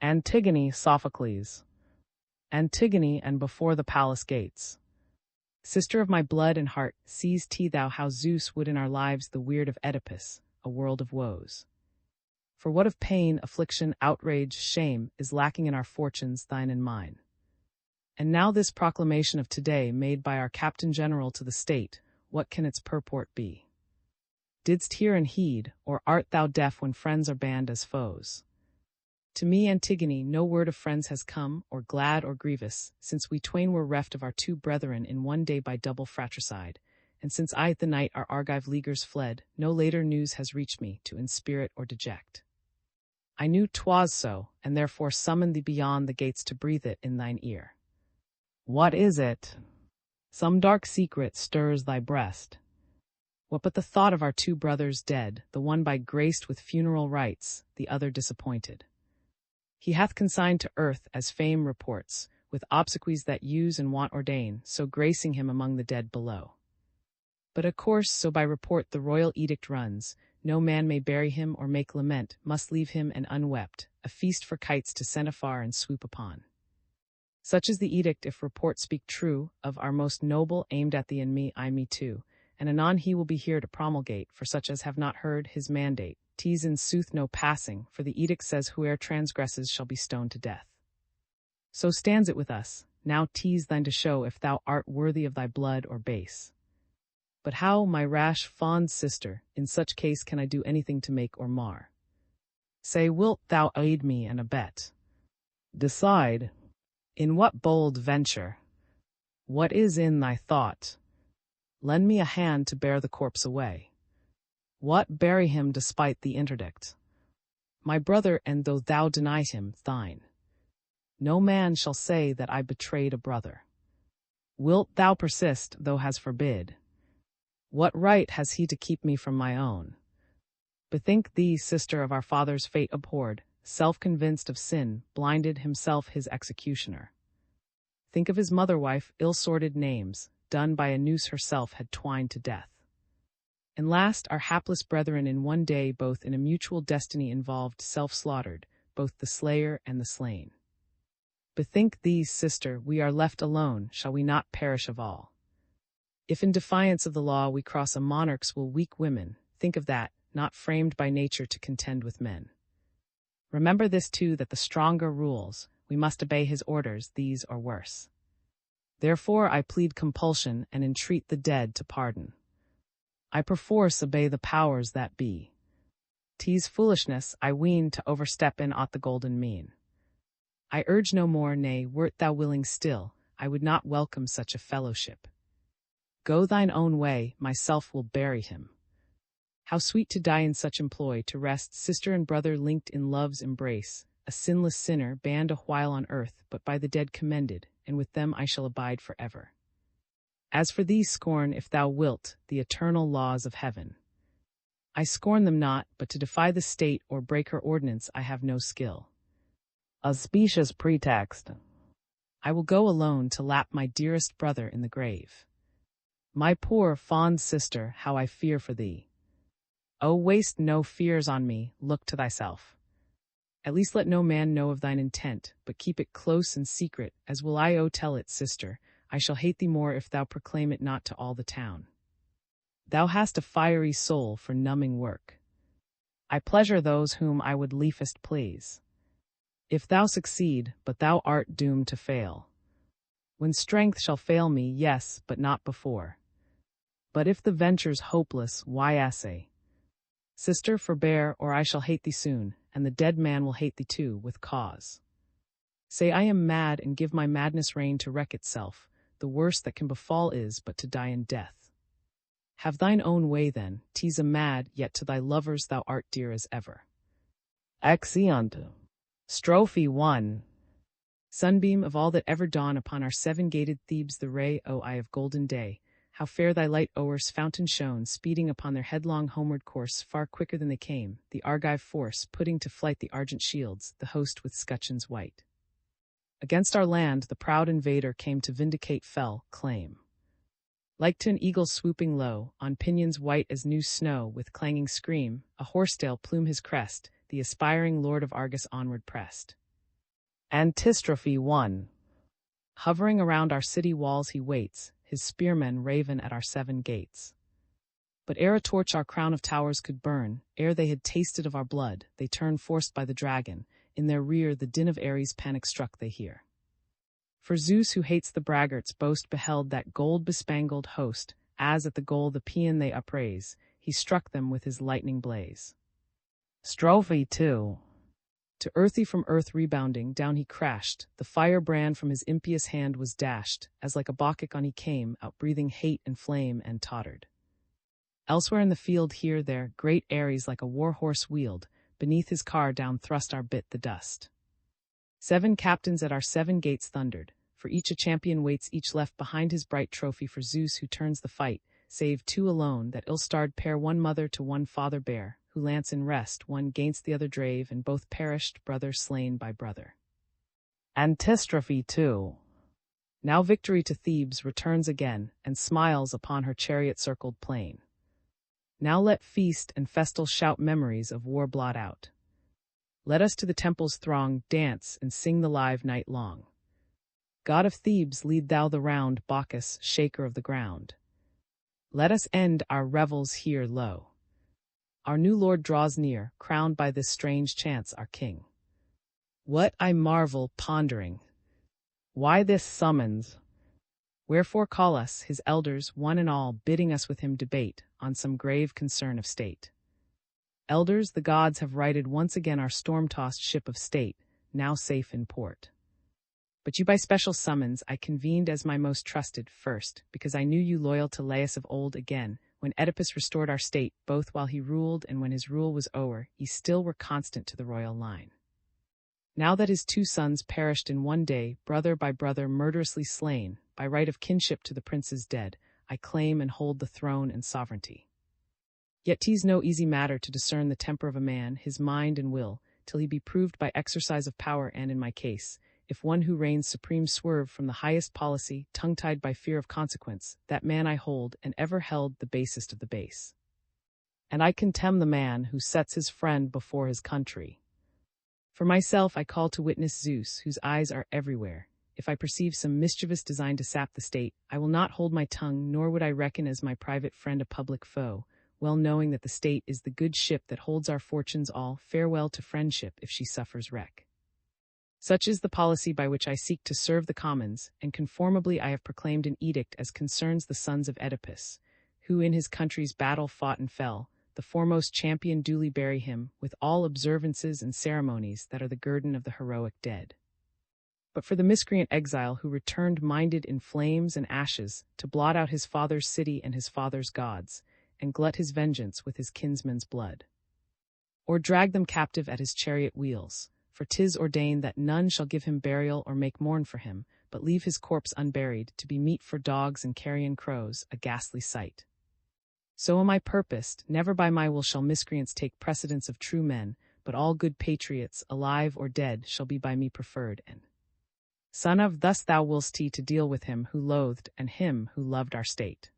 Antigone Sophocles. Antigone, and before the palace gates. Sister of my blood and heart, seest thou how Zeus would in our lives the weird of Oedipus, a world of woes. For what of pain, affliction, outrage, shame, is lacking in our fortunes, thine and mine? And now this proclamation of today made by our Captain General to the state, what can its purport be? Didst hear and heed, or art thou deaf when friends are banned as foes? To me, Antigone, no word of friends has come, or glad or grievous, since we twain were reft of our two brethren in one day by double fratricide, and since I at the night our Argive leaguers fled, no later news has reached me to inspirit or deject. I knew 'twas so, and therefore summoned thee beyond the gates to breathe it in thine ear. What is it? Some dark secret stirs thy breast. What but the thought of our two brothers dead, the one by graced with funeral rites, the other disappointed? He hath consigned to earth, as fame reports, with obsequies that use and wont ordain, so gracing him among the dead below. But of course, so by report the royal edict runs, no man may bury him or make lament, must leave him and unwept, a feast for kites to send afar and swoop upon. Such is the edict, if report speak true, of our most noble, aimed at thee and me, I me too, and anon he will be here to promulgate, for such as have not heard his mandate. 'Tis in sooth no passing, for the edict says whoe'er transgresses shall be stoned to death. So stands it with us, now 'tis thine to show if thou art worthy of thy blood or base. But how, my rash, fond sister, in such case can I do anything to make or mar? Say, wilt thou aid me and abet? Decide. In what bold venture? What is in thy thought? Lend me a hand to bear the corpse away. What, bury him despite the interdict? My brother, and though thou deny him, thine. No man shall say that I betrayed a brother. Wilt thou persist, though has forbid? What right has he to keep me from my own? Bethink thee, sister, of our father's fate abhorred, self-convinced of sin, blinded himself his executioner. Think of his mother-wife, ill-sorted names, done by a noose herself had twined to death. And last, our hapless brethren in one day both in a mutual destiny involved, self-slaughtered, both the slayer and the slain. Bethink thee, sister, we are left alone, shall we not perish of all? If in defiance of the law we cross a monarch's will weak women, think of that, not framed by nature to contend with men. Remember this too, that the stronger rules, we must obey his orders, these or worse. Therefore I plead compulsion and entreat the dead to pardon. I perforce obey the powers that be. 'Tis foolishness, I ween, to overstep in aught the golden mean. I urge no more, nay, wert thou willing still, I would not welcome such a fellowship. Go thine own way, myself will bury him. How sweet to die in such employ, to rest sister and brother linked in love's embrace, a sinless sinner, banned a while on earth, but by the dead commended, and with them I shall abide forever. As for thee, scorn, if thou wilt, the eternal laws of heaven. I scorn them not, but to defy the state or break her ordinance I have no skill. A specious pretext. I will go alone to lap my dearest brother in the grave. My poor, fond sister, how I fear for thee. Oh, waste no fears on me, look to thyself. At least let no man know of thine intent, but keep it close and secret, as will I tell it, sister. I shall hate thee more if thou proclaim it not to all the town. Thou hast a fiery soul for numbing work. I pleasure those whom I would liefest please. If thou succeed, but thou art doomed to fail. When strength shall fail me, yes, but not before. But if the venture's hopeless, why essay? Sister, forbear, or I shall hate thee soon, and the dead man will hate thee too, with cause. Say I am mad, and give my madness rein to wreck itself. The worst that can befall is but to die in death. Have thine own way then, 'tis a mad, yet to thy lovers thou art dear as ever. Exeunt. Strophe 1. Sunbeam of all that ever dawn upon our seven-gated Thebes, the ray, O eye of golden day, how fair thy light o'er's fountain shone, speeding upon their headlong homeward course, far quicker than they came, the Argive force, putting to flight the argent shields, the host with scutcheons white. Against our land the proud invader came to vindicate fell claim. Like to an eagle swooping low, on pinions white as new snow, with clanging scream, a horsetail plume his crest, the aspiring lord of Argos onward pressed. Antistrophe 1. Hovering around our city walls he waits, his spearmen raven at our 7 gates. But ere a torch our crown of towers could burn, ere they had tasted of our blood, they turn forced by the dragon, in their rear the din of Ares panic-struck they hear. For Zeus, who hates the braggarts, boast beheld that gold-bespangled host, as at the goal the paean they upraise, he struck them with his lightning blaze. Strophe 2. To earthy from earth rebounding, down he crashed, the firebrand from his impious hand was dashed, as like a Bacchic on he came, out-breathing hate and flame, and tottered. Elsewhere in the field here there, great Ares like a war-horse wheeled, beneath his car down thrust our bit the dust. 7 captains at our 7 gates thundered, for each a champion waits, each left behind his bright trophy for Zeus who turns the fight, save 2 alone, that ill-starred pair, one mother to one father bare, who lance in rest, one gainst the other drave, and both perished, brother slain by brother. Antistrophe 2. Now victory to Thebes returns again, and smiles upon her chariot-circled plain. Now let feast and festal shout memories of war blot out. Let us to the temples throng, dance, and sing the live night long. God of Thebes, lead thou the round, Bacchus, shaker of the ground. Let us end our revels here low. Our new lord draws near, crowned by this strange chance our king. What I marvel, pondering. Why this summons? Wherefore call us, his elders, one and all, bidding us with him debate on some grave concern of state. Elders, the gods have righted once again our storm-tossed ship of state, now safe in port. But you by special summons I convened as my most trusted first, because I knew you loyal to Laius of old again, when Oedipus restored our state, both while he ruled and when his rule was o'er, ye still were constant to the royal line. Now that his 2 sons perished in one day, brother by brother murderously slain, by right of kinship to the princes dead, I claim and hold the throne and sovereignty. Yet 'tis no easy matter to discern the temper of a man, his mind and will, till he be proved by exercise of power, and in my case, if one who reigns supreme swerve from the highest policy, tongue-tied by fear of consequence, that man I hold, and ever held, the basest of the base. And I contemn the man who sets his friend before his country. For myself I call to witness Zeus, whose eyes are everywhere. If I perceive some mischievous design to sap the state, I will not hold my tongue, nor would I reckon as my private friend a public foe, well knowing that the state is the good ship that holds our fortunes all. Farewell to friendship if she suffers wreck. Such is the policy by which I seek to serve the commons, and conformably I have proclaimed an edict as concerns the sons of Oedipus, who in his country's battle fought and fell, the foremost champion duly bury him, with all observances and ceremonies that are the guerdon of the heroic dead. But for the miscreant exile who returned minded in flames and ashes, to blot out his father's city and his father's gods, and glut his vengeance with his kinsmen's blood. Or drag them captive at his chariot wheels, for 'tis ordained that none shall give him burial or make mourn for him, but leave his corpse unburied, to be meat for dogs and carrion crows, a ghastly sight. So am I purposed, never by my will shall miscreants take precedence of true men, but all good patriots, alive or dead, shall be by me preferred, and son of, thus thou willst to deal with him who loathed, and him who loved our state.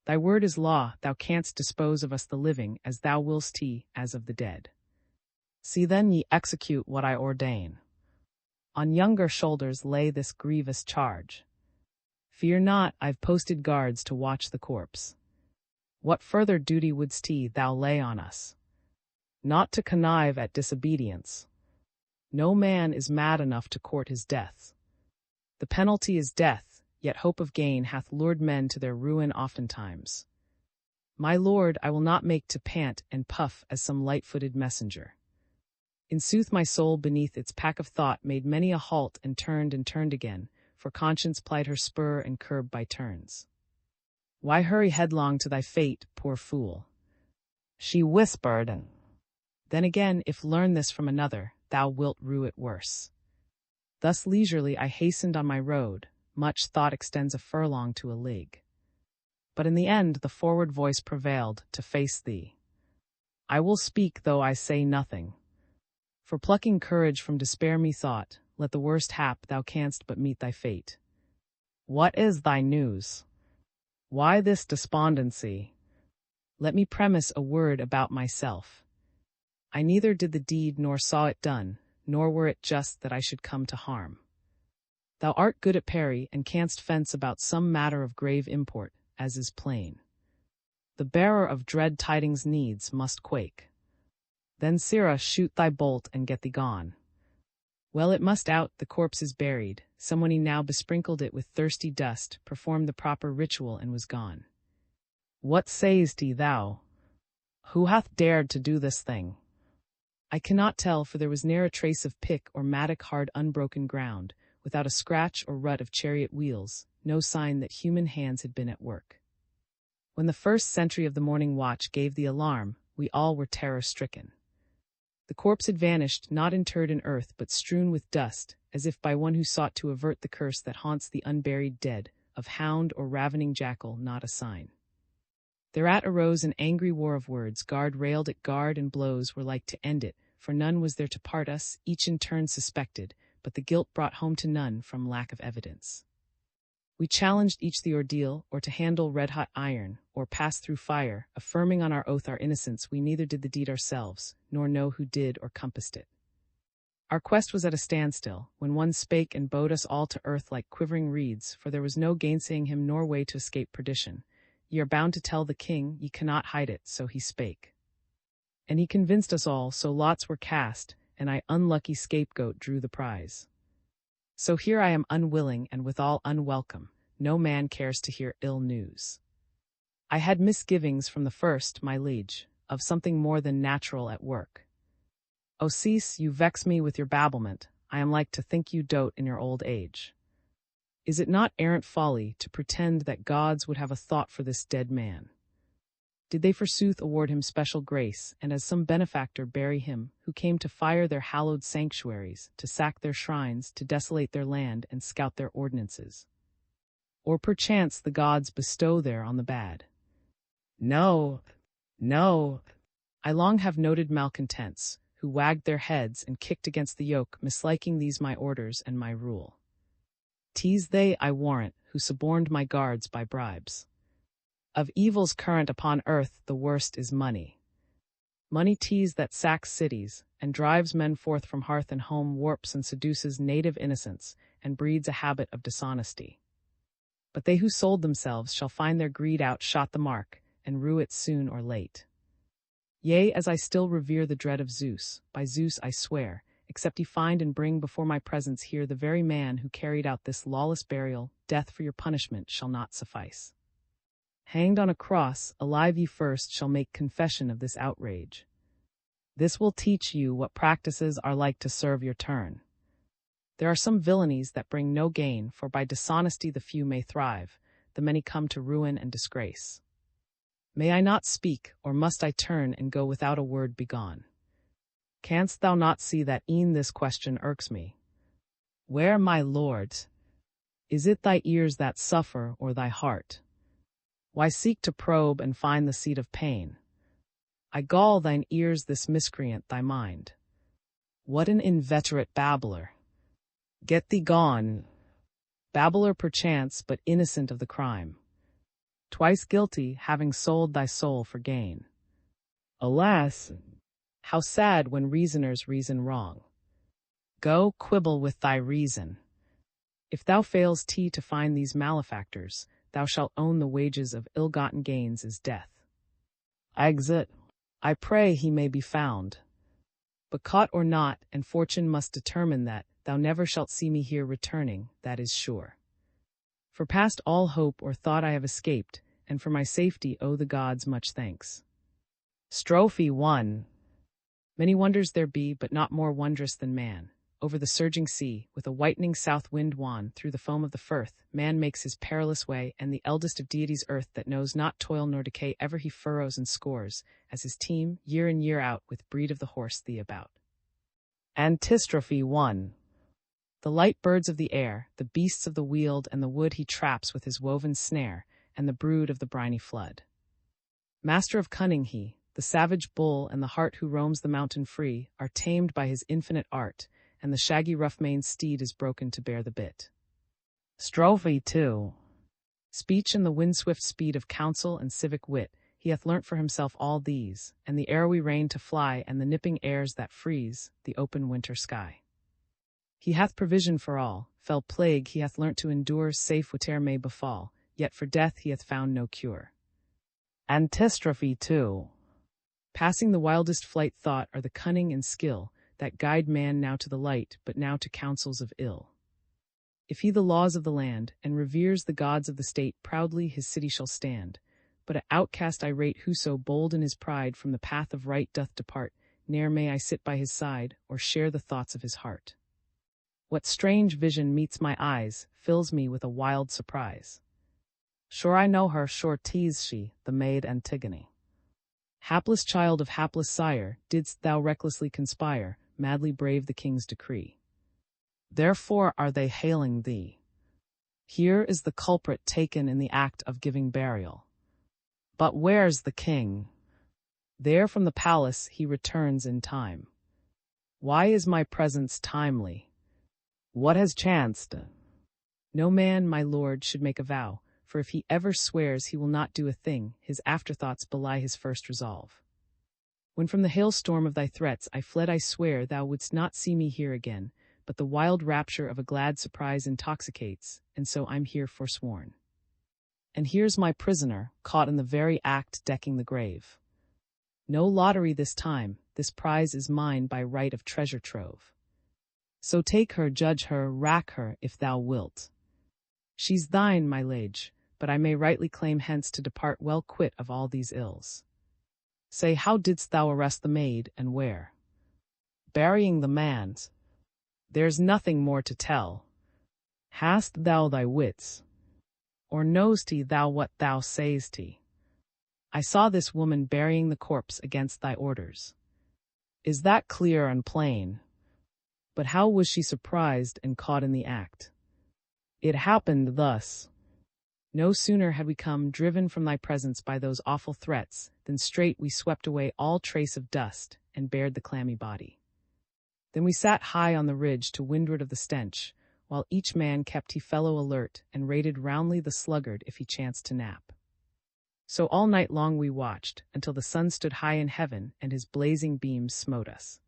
Thy word is law, thou canst dispose of us the living, as thou willst as of the dead. See then ye execute what I ordain. On younger shoulders lay this grievous charge. Fear not, I've posted guards to watch the corpse. What further duty wouldst thou lay on us? Not to connive at disobedience. No man is mad enough to court his death. The penalty is death, yet hope of gain hath lured men to their ruin oftentimes. My lord, I will not make to pant and puff as some light-footed messenger. In sooth my soul beneath its pack of thought made many a halt and turned again, for conscience plied her spur and curb by turns. Why hurry headlong to thy fate, poor fool? She whispered, and then again, if learn this from another, thou wilt rue it worse. Thus leisurely I hastened on my road, much thought extends a furlong to a league. But in the end the forward voice prevailed, to face thee. I will speak though I say nothing. For plucking courage from despair methought, let the worst hap thou canst but meet thy fate. What is thy news? Why this despondency? Let me premise a word about myself. I neither did the deed nor saw it done, nor were it just that I should come to harm. Thou art good at parry, and canst fence about some matter of grave import, as is plain. The bearer of dread tidings needs must quake. Then, sirrah, shoot thy bolt and get thee gone. Well, it must out, the corpse is buried. Someone he now besprinkled it with thirsty dust, performed the proper ritual, and was gone. What sayest thou? Who hath dared to do this thing? I cannot tell, for there was ne'er a trace of pick or mattock, hard unbroken ground, without a scratch or rut of chariot wheels, no sign that human hands had been at work. When the first sentry of the morning watch gave the alarm, we all were terror-stricken. The corpse had vanished, not interred in earth, but strewn with dust, as if by one who sought to avert the curse that haunts the unburied dead, of hound or ravening jackal, not a sign. Thereat arose an angry war of words, guard railed at guard, and blows were like to end it, for none was there to part us, each in turn suspected, but the guilt brought home to none from lack of evidence. We challenged each the ordeal, or to handle red-hot iron, or pass through fire, affirming on our oath our innocence. We neither did the deed ourselves, nor know who did or compassed it. Our quest was at a standstill, when one spake and bowed us all to earth like quivering reeds, for there was no gainsaying him nor way to escape perdition. Ye are bound to tell the king, ye cannot hide it, so he spake. And he convinced us all, so lots were cast, and I, unlucky scapegoat, drew the prize. So here I am unwilling and withal unwelcome. No man cares to hear ill news. I had misgivings from the first, my liege, of something more than natural at work. O cease, you vex me with your babblement. I am like to think you dote in your old age. Is it not arrant folly to pretend that gods would have a thought for this dead man? Did they forsooth award him special grace, and as some benefactor bury him, who came to fire their hallowed sanctuaries, to sack their shrines, to desolate their land, and scout their ordinances? Or perchance the gods bestow there on the bad? No, no. I long have noted malcontents, who wagged their heads and kicked against the yoke, misliking these my orders and my rule. 'Tis they, I warrant, who suborned my guards by bribes. Of evils current upon earth, the worst is money. Money 'tis that sacks cities, and drives men forth from hearth and home, warps and seduces native innocence, and breeds a habit of dishonesty. But they who sold themselves shall find their greed outshot the mark, and rue it soon or late. Yea, as I still revere the dread of Zeus, by Zeus I swear, except ye find and bring before my presence here the very man who carried out this lawless burial, death for your punishment shall not suffice. Hanged on a cross, alive ye first shall make confession of this outrage. This will teach you what practices are like to serve your turn. There are some villainies that bring no gain, for by dishonesty the few may thrive, the many come to ruin and disgrace. May I not speak, or must I turn and go without a word begone? Canst thou not see that e'en this question irks me? Where, my lord? Is it thy ears that suffer, or thy heart? Why seek to probe and find the seat of pain? I gall thine ears, this miscreant, thy mind. What an inveterate babbler! Get thee gone! Babbler perchance, but innocent of the crime. Twice guilty, having sold thy soul for gain. Alas! How sad when reasoners reason wrong. Go, quibble with thy reason. If thou fails to find these malefactors, thou shalt own the wages of ill-gotten gains is death. Exit. I pray he may be found. But caught or not, and fortune must determine that, thou never shalt see me here returning, that is sure. For past all hope or thought I have escaped, and for my safety owe the gods much thanks. Strophe 1. Many wonders there be, but not more wondrous than man. Over the surging sea, with a whitening south wind wan, through the foam of the firth, man makes his perilous way, and the eldest of deities earth that knows not toil nor decay ever he furrows and scores, as his team, year in year out, with breed of the horse thee about. Antistrophe 1. The light birds of the air, the beasts of the weald, and the wood he traps with his woven snare, and the brood of the briny flood. Master of cunning he, the savage bull and the hart who roams the mountain free, are tamed by his infinite art, and the shaggy rough-maned steed is broken to bear the bit. Strophe 2. Speech and the wind-swift speed of counsel and civic wit, he hath learnt for himself all these, and the arrowy rain to fly, and the nipping airs that freeze the open winter sky. He hath provision for all, fell plague he hath learnt to endure, safe whate'er may befall, yet for death he hath found no cure. Antistrophe 2. Passing the wildest flight thought are the cunning and skill that guide man now to the light, but now to counsels of ill. If he the laws of the land, and reveres the gods of the state, proudly his city shall stand. But a outcast I rate whoso bold in his pride from the path of right doth depart, ne'er may I sit by his side, or share the thoughts of his heart. What strange vision meets my eyes, fills me with a wild surprise. Sure I know her, sure 'tis she, the maid Antigone. Hapless child of hapless sire, didst thou recklessly conspire, madly brave the king's decree. Therefore are they hailing thee. Here is the culprit taken in the act of giving burial. But where's the king? There from the palace he returns in time. Why is my presence timely? What has chanced? No man, my lord, should make a vow, for if he ever swears he will not do a thing, his afterthoughts belie his first resolve. When from the hailstorm of thy threats I fled, I swear thou wouldst not see me here again, but the wild rapture of a glad surprise intoxicates, and so I'm here forsworn. And here's my prisoner, caught in the very act decking the grave. No lottery this time, this prize is mine by right of treasure trove. So take her, judge her, rack her, if thou wilt. She's thine, my liege, but I may rightly claim hence to depart well quit of all these ills. Say, how didst thou arrest the maid, and where? Burying the man's. There's nothing more to tell. Hast thou thy wits? Or know'st thou what thou say'st? I saw this woman burying the corpse against thy orders. Is that clear and plain? But how was she surprised and caught in the act? It happened thus. No sooner had we come, driven from thy presence by those awful threats, than straight we swept away all trace of dust, and bared the clammy body. Then we sat high on the ridge to windward of the stench, while each man kept he fellow alert, and rated roundly the sluggard if he chanced to nap. So all night long we watched, until the sun stood high in heaven, and his blazing beams smote us.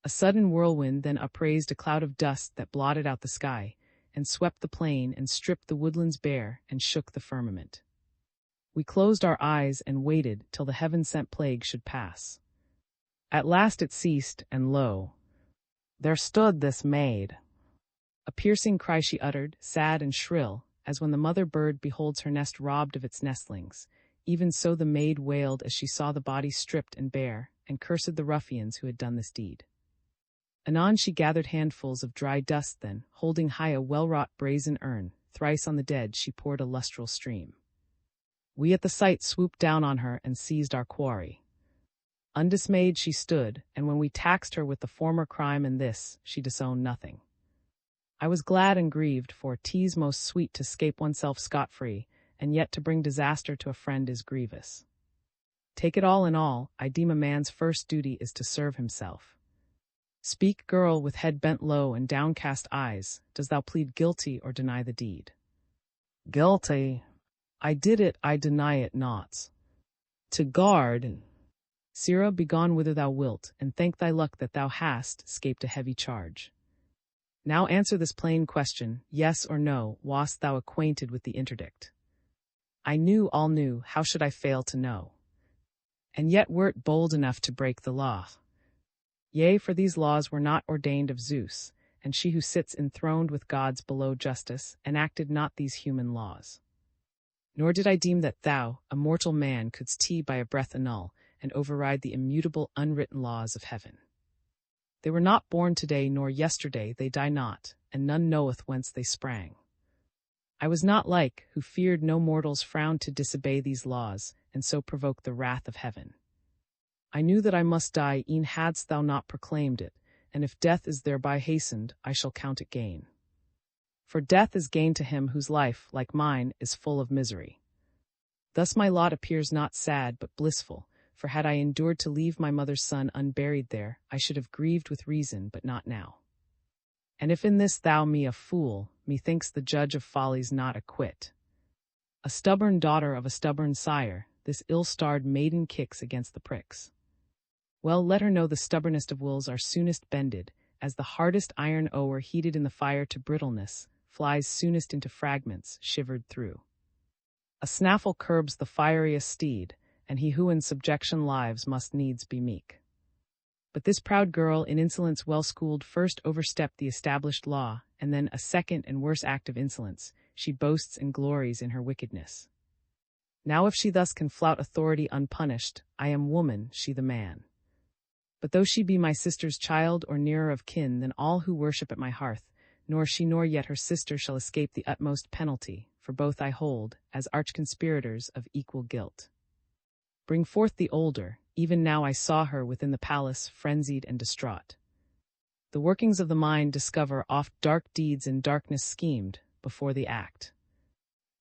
A sudden whirlwind then upraised a cloud of dust that blotted out the sky, and swept the plain, and stripped the woodlands bare, and shook the firmament. We closed our eyes and waited till the heaven-sent plague should pass. At last it ceased, and lo, there stood this maid. A piercing cry she uttered, sad and shrill, as when the mother bird beholds her nest robbed of its nestlings. Even so the maid wailed as she saw the body stripped and bare, and cursed the ruffians who had done this deed. Anon she gathered handfuls of dry dust, then, holding high a well-wrought brazen urn, thrice on the dead she poured a lustral stream. We at the sight swooped down on her and seized our quarry. Undismayed she stood, and when we taxed her with the former crime and this, she disowned nothing. I was glad and grieved, for 'tis most sweet to scape oneself scot-free, and yet to bring disaster to a friend is grievous. Take it all in all, I deem a man's first duty is to serve himself. Speak, girl, with head bent low and downcast eyes, does thou plead guilty or deny the deed? Guilty. I did it, I deny it not. To guard. Sirrah, begone whither thou wilt, and thank thy luck that thou hast scaped a heavy charge. Now answer this plain question, yes or no, wast thou acquainted with the interdict? I knew, all knew, how should I fail to know? And yet wert bold enough to break the law. Yea, for these laws were not ordained of Zeus, and she who sits enthroned with gods below justice, enacted not these human laws. Nor did I deem that thou, a mortal man, couldst by a breath annul, and override the immutable unwritten laws of heaven. They were not born today nor yesterday, they die not, and none knoweth whence they sprang. I was not like, who feared no mortal's frown to disobey these laws, and so provoke the wrath of heaven. I knew that I must die, e'en hadst thou not proclaimed it, and if death is thereby hastened, I shall count it gain. For death is gain to him whose life, like mine, is full of misery. Thus my lot appears not sad but blissful, for had I endured to leave my mother's son unburied there, I should have grieved with reason, but not now. And if in this thou me a fool, methinks the judge of follies not acquit. A stubborn daughter of a stubborn sire, this ill-starred maiden kicks against the pricks. Well, let her know the stubbornest of wills are soonest bended, as the hardest iron ore heated in the fire to brittleness, flies soonest into fragments, shivered through. A snaffle curbs the fieriest steed, and he who in subjection lives must needs be meek. But this proud girl in insolence well-schooled first overstepped the established law, and then a second and worse act of insolence, she boasts and glories in her wickedness. Now if she thus can flout authority unpunished, I am woman, she the man. But though she be my sister's child or nearer of kin than all who worship at my hearth, nor she nor yet her sister shall escape the utmost penalty, for both I hold, as arch-conspirators of equal guilt. Bring forth the older, even now I saw her within the palace, frenzied and distraught. The workings of the mind discover oft dark deeds in darkness schemed, before the act.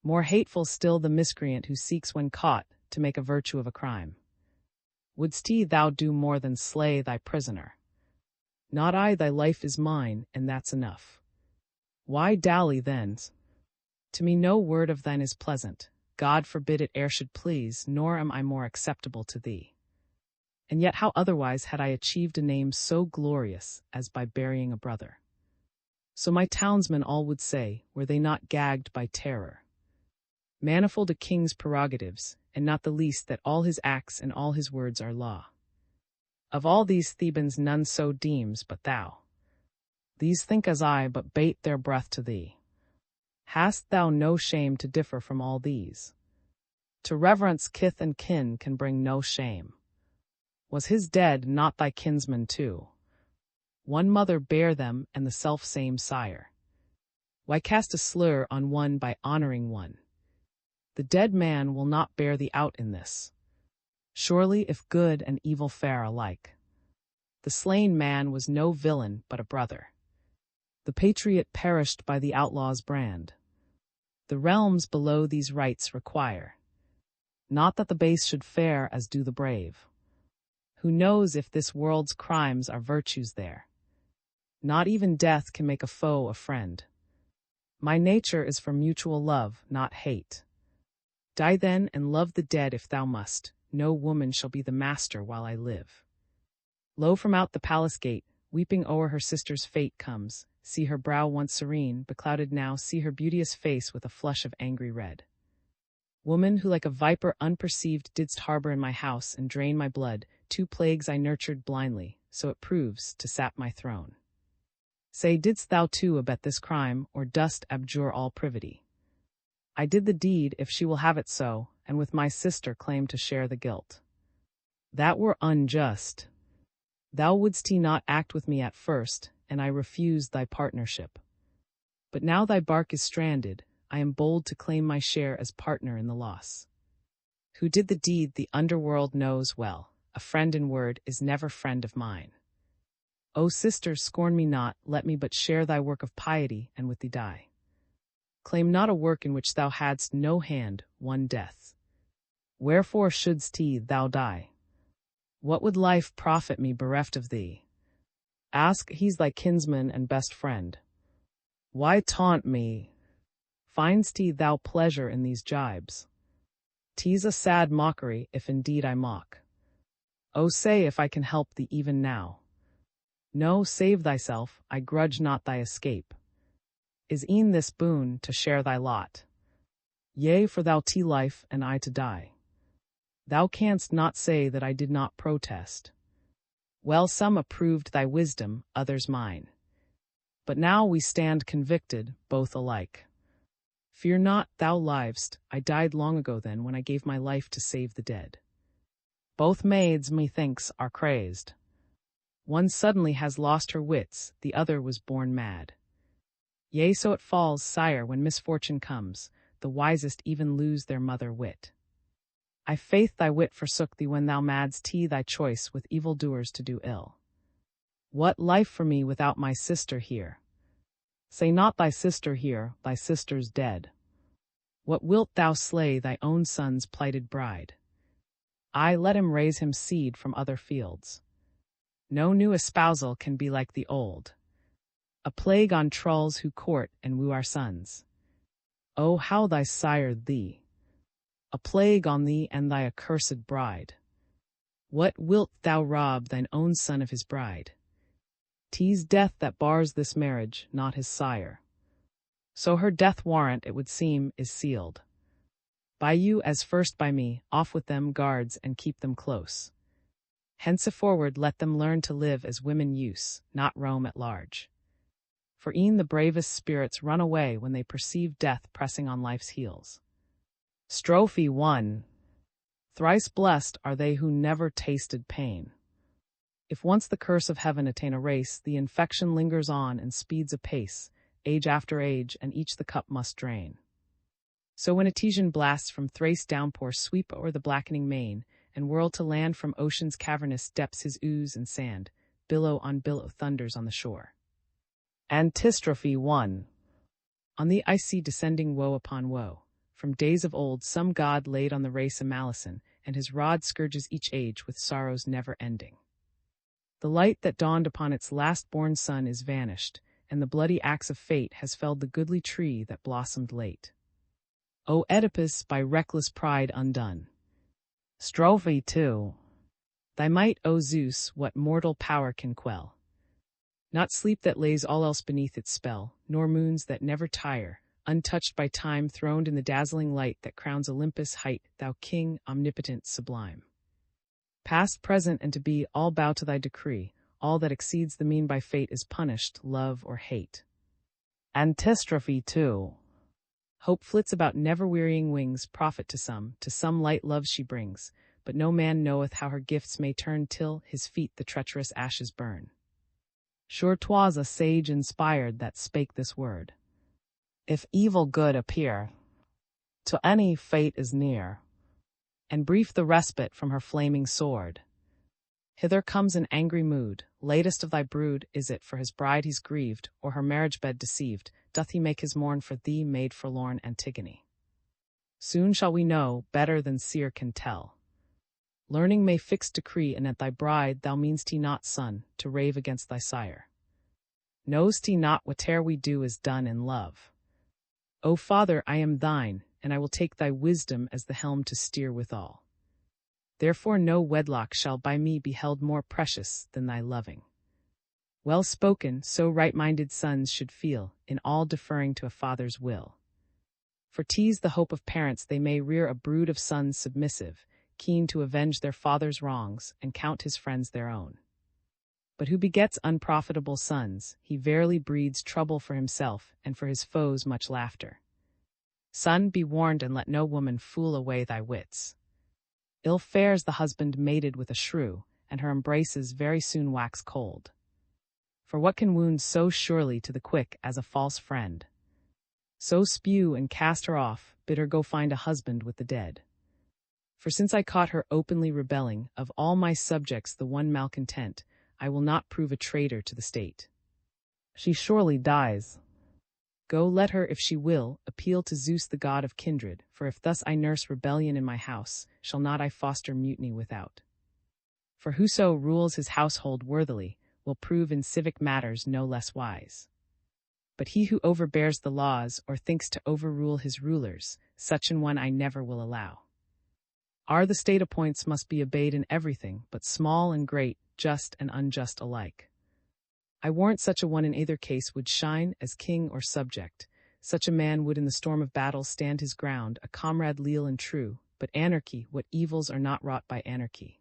More hateful still the miscreant who seeks when caught, to make a virtue of a crime. Wouldst thou do more than slay thy prisoner? Not I, thy life is mine, and that's enough. Why dally then? To me no word of thine is pleasant, God forbid it e'er should please, nor am I more acceptable to thee. And yet how otherwise had I achieved a name so glorious as by burying a brother? So my townsmen all would say, were they not gagged by terror. Manifold a king's prerogatives, and not the least that all his acts and all his words are law. Of all these Thebans none so deems but thou. These think as I, but bate their breath to thee. Hast thou no shame to differ from all these? To reverence kith and kin can bring no shame. Was his dead not thy kinsman too? One mother bare them and the self-same sire. Why cast a slur on one by honoring one? The dead man will not bear thee out in this. Surely if good and evil fare alike. The slain man was no villain but a brother. The patriot perished by the outlaw's brand. The realms below these rights require. Not that the base should fare as do the brave. Who knows if this world's crimes are virtues there? Not even death can make a foe a friend. My nature is for mutual love, not hate. Die then and love the dead if thou must. No woman shall be the master while I live. Lo, from out the palace gate, weeping o'er her sister's fate comes. See her brow once serene, beclouded now, see her beauteous face with a flush of angry red. Woman, who like a viper unperceived didst harbor in my house and drain my blood, 2 plagues I nurtured blindly, so it proves, to sap my throne. Say, didst thou too abet this crime, or dost abjure all privity? I did the deed, if she will have it so, and with my sister claim to share the guilt. That were unjust. Thou wouldst not act with me at first, and I refused thy partnership. But now thy bark is stranded, I am bold to claim my share as partner in the loss. Who did the deed the underworld knows well, a friend in word is never friend of mine. O sister, scorn me not, let me but share thy work of piety, and with thee die. Claim not a work in which thou hadst no hand, one death. Wherefore shouldst thou die? What would life profit me bereft of thee? Ask, he's thy kinsman and best friend. Why taunt me? Find'st thou pleasure in these jibes? 'Tis a sad mockery, if indeed I mock. O say if I can help thee even now. No, save thyself, I grudge not thy escape. Is e'en this boon to share thy lot? Yea, for thou to life, and I to die. Thou canst not say that I did not protest. Well, some approved thy wisdom, others mine. But now we stand convicted, both alike. Fear not, thou livest, I died long ago then when I gave my life to save the dead. Both maids, methinks, are crazed. One suddenly has lost her wits, the other was born mad. Yea, so it falls, sire, when misfortune comes, the wisest even lose their mother wit. I faith thy wit forsook thee when thou madst thy choice with evildoers to do ill. What life for me without my sister here? Say not thy sister here, thy sister's dead. What wilt thou slay thy own son's plighted bride? Ay, let him raise him seed from other fields. No new espousal can be like the old. A plague on trulls who court and woo our sons. Oh, how thy sire thee! a plague on thee and thy accursed bride. What wilt thou rob thine own son of his bride? 'Tis death that bars this marriage, not his sire. So her death warrant, it would seem, is sealed. By you as first by me, off with them, guards, and keep them close. Henceforward let them learn to live as women use, not roam at large. For e'en the bravest spirits run away when they perceive death pressing on life's heels. Strophe 1. Thrice blessed are they who never tasted pain. If once the curse of heaven attain a race, the infection lingers on and speeds apace, age after age, and each the cup must drain. So when Etesian blasts from Thrace downpour sweep o'er the blackening main, and whirl to land from ocean's cavernous depths his ooze and sand, billow on billow thunders on the shore. Antistrophe 1. On thee I see descending woe upon woe. From days of old some god laid on the race a malison, and his rod scourges each age with sorrows never ending. The light that dawned upon its last-born son is vanished, and the bloody axe of fate has felled the goodly tree that blossomed late. O Oedipus, by reckless pride undone. Strophe 2. Thy might, O Zeus, what mortal power can quell? Not sleep that lays all else beneath its spell, nor moons that never tire, untouched by time, throned in the dazzling light that crowns Olympus' height, thou king, omnipotent, sublime. Past, present, and to be, all bow to thy decree. All that exceeds the mean by fate is punished, love or hate. Antistrophe 2. Hope flits about never-wearying wings, profit to some light love she brings, but no man knoweth how her gifts may turn till his feet the treacherous ashes burn. Sure 'twas a sage inspired that spake this word. If evil good appear, to any fate is near, and brief the respite from her flaming sword. Hither comes an angry mood, latest of thy brood, is it for his bride he's grieved, or her marriage bed deceived, doth he make his mourn for thee, maid forlorn Antigone? Soon shall we know, better than seer can tell. Learning may fix decree, and at thy bride thou mean'st he not, son, to rave against thy sire. Know'st he not whate'er we do is done in love? O father, I am thine, and I will take thy wisdom as the helm to steer withal. Therefore no wedlock shall by me be held more precious than thy loving. Well spoken, so right-minded sons should feel, in all deferring to a father's will. For 'tis the hope of parents they may rear a brood of sons submissive, keen to avenge their father's wrongs, and count his friends their own. But who begets unprofitable sons, he verily breeds trouble for himself, and for his foes much laughter. Son, be warned, and let no woman fool away thy wits. Ill fares the husband mated with a shrew, and her embraces very soon wax cold. For what can wound so surely to the quick as a false friend? So spew and cast her off, bid her go find a husband with the dead. For since I caught her openly rebelling, of all my subjects the one malcontent, I will not prove a traitor to the state. She surely dies. Go, let her, if she will, appeal to Zeus the god of kindred, for if thus I nurse rebellion in my house, shall not I foster mutiny without? For whoso rules his household worthily, will prove in civic matters no less wise. But he who overbears the laws, or thinks to overrule his rulers, such an one I never will allow. The state appoints must be obeyed in everything, but small and great, just and unjust alike. I warrant such a one in either case would shine as king or subject. Such a man would in the storm of battle stand his ground, a comrade leal and true. But anarchy, what evils are not wrought by anarchy?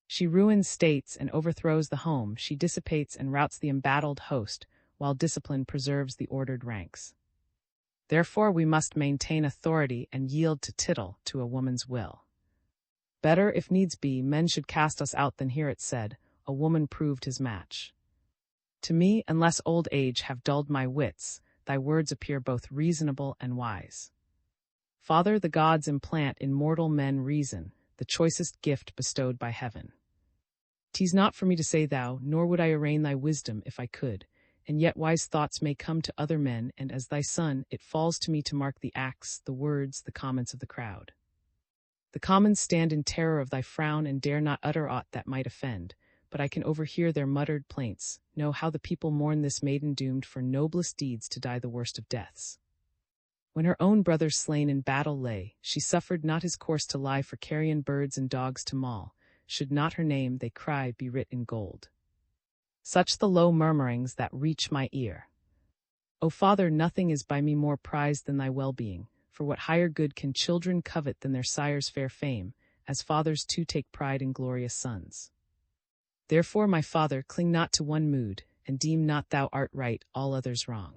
She ruins states and overthrows the home, she dissipates and routs the embattled host, while discipline preserves the ordered ranks. Therefore we must maintain authority and yield to tittle to a woman's will. Better, if needs be, men should cast us out than hear it said, a woman proved his match. To me, unless old age have dulled my wits, thy words appear both reasonable and wise. Father, the gods implant in mortal men reason, the choicest gift bestowed by heaven. 'Tis not for me to say thou, nor would I arraign thy wisdom if I could, and yet wise thoughts may come to other men, and as thy son, it falls to me to mark the acts, the words, the comments of the crowd. The commons stand in terror of thy frown and dare not utter aught that might offend, but I can overhear their muttered plaints, know how the people mourn this maiden doomed for noblest deeds to die the worst of deaths. When her own brother slain in battle lay, she suffered not his corse to lie for carrion birds and dogs to maul, should not her name, they cry, be writ in gold. Such the low murmurings that reach my ear. O Father, nothing is by me more prized than thy well-being, for what higher good can children covet than their sire's fair fame, as fathers too take pride in glorious sons. Therefore, my Father, cling not to one mood, and deem not thou art right, all others wrong.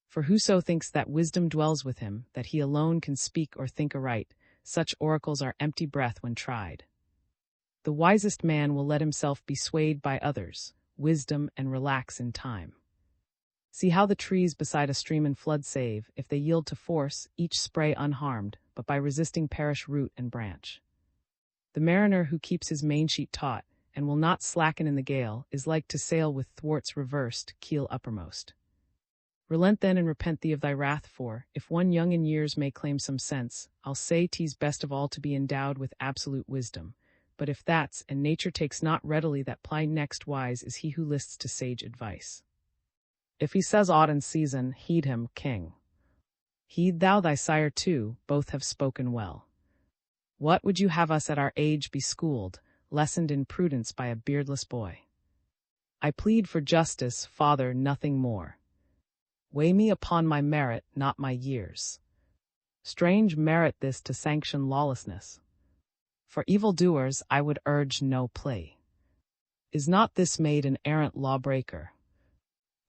For whoso thinks that wisdom dwells with him, that he alone can speak or think aright, such oracles are empty breath when tried. The wisest man will let himself be swayed by others' wisdom and relax in time. See how the trees beside a stream and flood save, if they yield to force, each spray unharmed, but by resisting perish root and branch. The mariner who keeps his mainsheet taut, and will not slacken in the gale, is like to sail with thwarts reversed, keel uppermost. Relent then and repent thee of thy wrath, for, if one young in years may claim some sense, I'll say 'tis best of all to be endowed with absolute wisdom. But if that's, and nature takes not readily that ply next wise is he who lists to sage advice. If he says aught in season, heed him, king. Heed thou thy sire too, both have spoken well. What would you have us at our age be schooled, lessoned in prudence by a beardless boy? I plead for justice, Father, nothing more. Weigh me upon my merit, not my years. Strange merit this to sanction lawlessness. For evildoers I would urge no plea. Is not this maid an errant lawbreaker?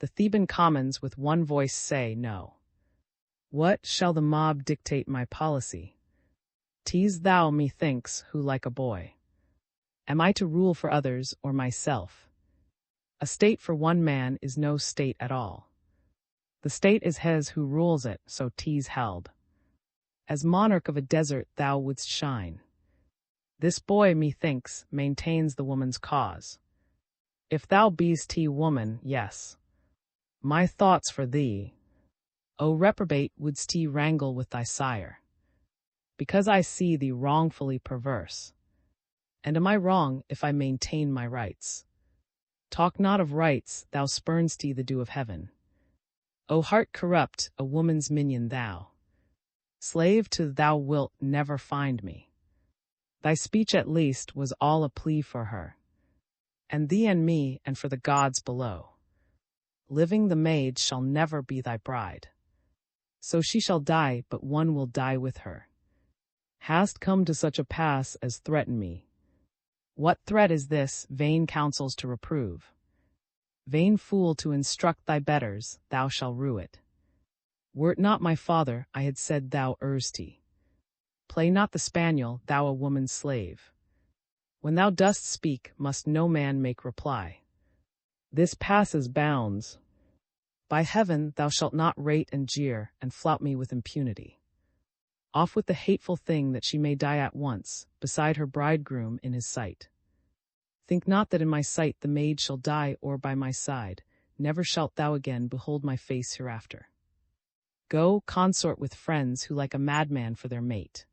The Theban commons with one voice say no. What shall the mob dictate my policy? 'Tis thou, methinks, who like a boy. Am I to rule for others or myself? A state for one man is no state at all. The state is his who rules it, so 'tis held. As monarch of a desert thou wouldst shine. This boy, methinks, maintains the woman's cause. If thou beest woman, yes. My thoughts for thee. O reprobate, wouldst wrangle with thy sire? Because I see thee wrongfully perverse. And am I wrong if I maintain my rights? Talk not of rights, thou spurn'st the dew of heaven. O heart corrupt, a woman's minion thou. Slave to thou wilt never find me. Thy speech at least was all a plea for her, and thee and me, and for the gods below. Living the maid shall never be thy bride. So she shall die, but one will die with her. Hast come to such a pass as threaten me. What threat is this, vain counsels to reprove? Vain fool, to instruct thy betters, thou shalt rue it. Were't not my father, I had said thou erst. Play not the spaniel, thou a woman's slave. When thou dost speak, must no man make reply. This passes bounds. By heaven, thou shalt not rate and jeer, and flout me with impunity. Off with the hateful thing, that she may die at once, beside her bridegroom in his sight. Think not that in my sight the maid shall die, or by my side, never shalt thou again behold my face hereafter. Go, consort with friends who like a madman for their mate.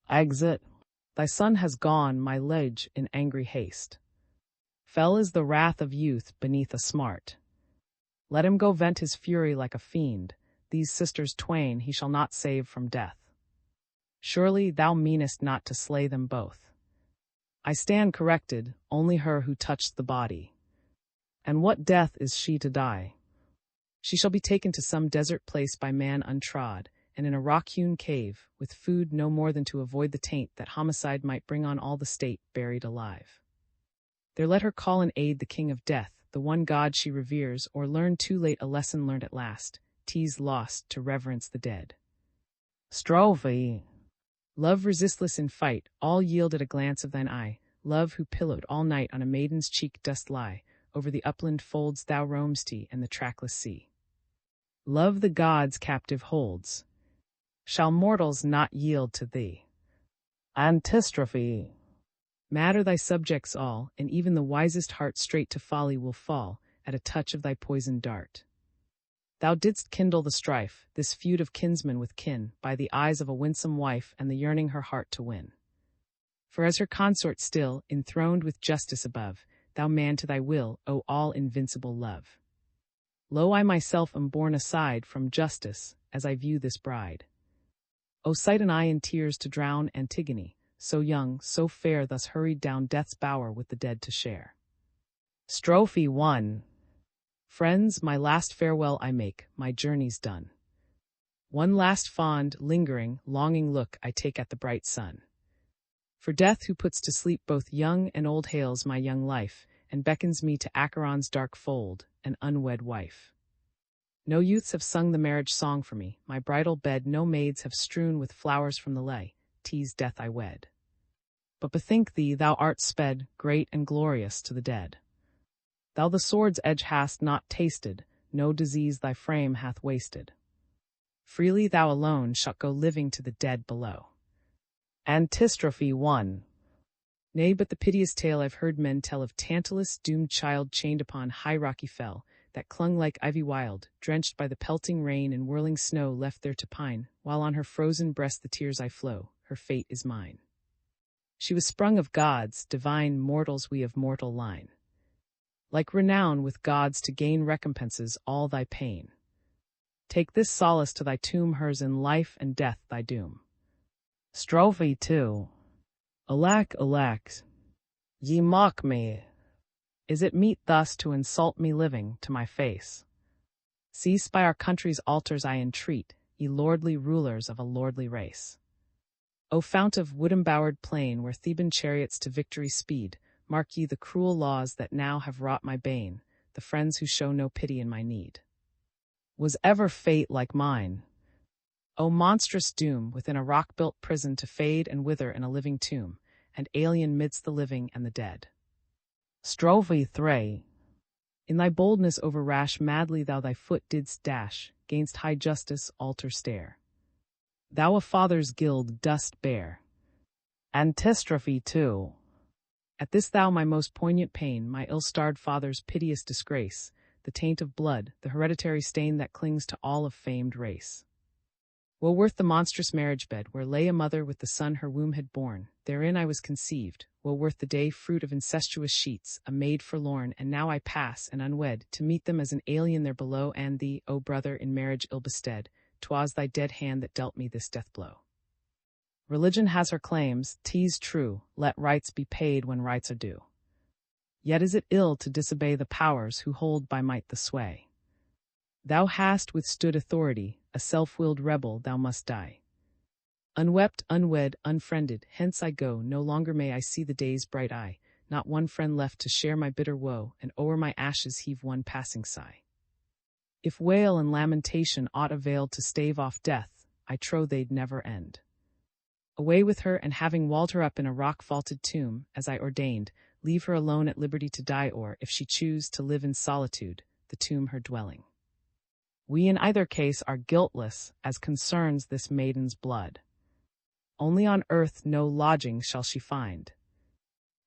Exit. Thy son has gone, my liege, in angry haste. Fell is the wrath of youth beneath a smart. Let him go vent his fury like a fiend. These sisters twain he shall not save from death. Surely thou meanest not to slay them both. I stand corrected, only her who touched the body. And what death is she to die? She shall be taken to some desert place by man untrod, and in a rock-hewn cave, with food no more than to avoid the taint that homicide might bring on all the state, buried alive. There let her call in aid the king of death, the one God she reveres, or learn too late a lesson learned at last, 'tis lost to reverence the dead. Strophe. Love resistless in fight, all yield at a glance of thine eye. Love, who pillowed all night on a maiden's cheek dost lie, over the upland folds thou roam'st and the trackless sea. Love the gods captive holds. Shall mortals not yield to thee? Antistrophe. Mad are thy subjects all, and even the wisest heart straight to folly will fall at a touch of thy poisoned dart. Thou didst kindle the strife, this feud of kinsman with kin, by the eyes of a winsome wife and the yearning her heart to win. For as her consort still, enthroned with justice above, thou man to thy will, O all invincible love. Lo, I myself am borne aside from justice, as I view this bride. O sight an eye in tears to drown Antigone, so young, so fair, thus hurried down death's bower with the dead to share. Strophe 1. Friends, my last farewell I make, my journey's done. One last fond, lingering, longing look I take at the bright sun. For death, who puts to sleep both young and old, hails my young life, and beckons me to Acheron's dark fold, an unwed wife. No youths have sung the marriage song for me, my bridal bed no maids have strewn with flowers from the lay, 'tis death I wed. But bethink thee, thou art sped, great and glorious, to the dead. Thou the sword's edge hast not tasted, no disease thy frame hath wasted. Freely thou alone shalt go living to the dead below. Antistrophe 1. Nay, but the piteous tale I've heard men tell of Tantalus' doomed child chained upon high rocky fell, that clung like ivy wild, drenched by the pelting rain and whirling snow, left there to pine, while on her frozen breast the tears I flow, her fate is mine. She was sprung of gods, divine, mortals we of mortal line. Like renown with gods to gain recompenses all thy pain. Take this solace to thy tomb, hers in life and death thy doom. Strophe 2. Alack, alack, ye mock me. Is it meet thus to insult me living to my face? Cease by our country's altars I entreat, ye lordly rulers of a lordly race. O fount of wood-embowered plain, where Theban chariots to victory speed, mark ye the cruel laws that now have wrought my bane, the friends who show no pity in my need. Was ever fate like mine? O monstrous doom, within a rock-built prison to fade and wither in a living tomb, and alien midst the living and the dead. Strophe 3. In thy boldness over rash madly thou thy foot didst dash, gainst high justice altar stair. Thou a father's guilt dost bear. Antistrophe 2. At this thou my most poignant pain, my ill-starred father's piteous disgrace, the taint of blood, the hereditary stain that clings to all of famed race. Woe worth the monstrous marriage bed, where lay a mother with the son her womb had borne, therein I was conceived, woe worth the day fruit of incestuous sheets, a maid forlorn, and now I pass, and unwed, to meet them as an alien there below, and thee, O brother, in marriage ill bestead, 'twas thy dead hand that dealt me this death blow. Religion has her claims, 'tis true, let rights be paid when rights are due. Yet is it ill to disobey the powers who hold by might the sway. Thou hast withstood authority, a self-willed rebel thou must die. Unwept, unwed, unfriended, hence I go, no longer may I see the day's bright eye, not one friend left to share my bitter woe, and o'er my ashes heave one passing sigh. If wail and lamentation aught availed to stave off death, I trow they'd never end. Away with her, and having walled her up in a rock-vaulted tomb, as I ordained, leave her alone at liberty to die, or, if she choose to live in solitude, the tomb her dwelling. We in either case are guiltless as concerns this maiden's blood. Only on earth no lodging shall she find.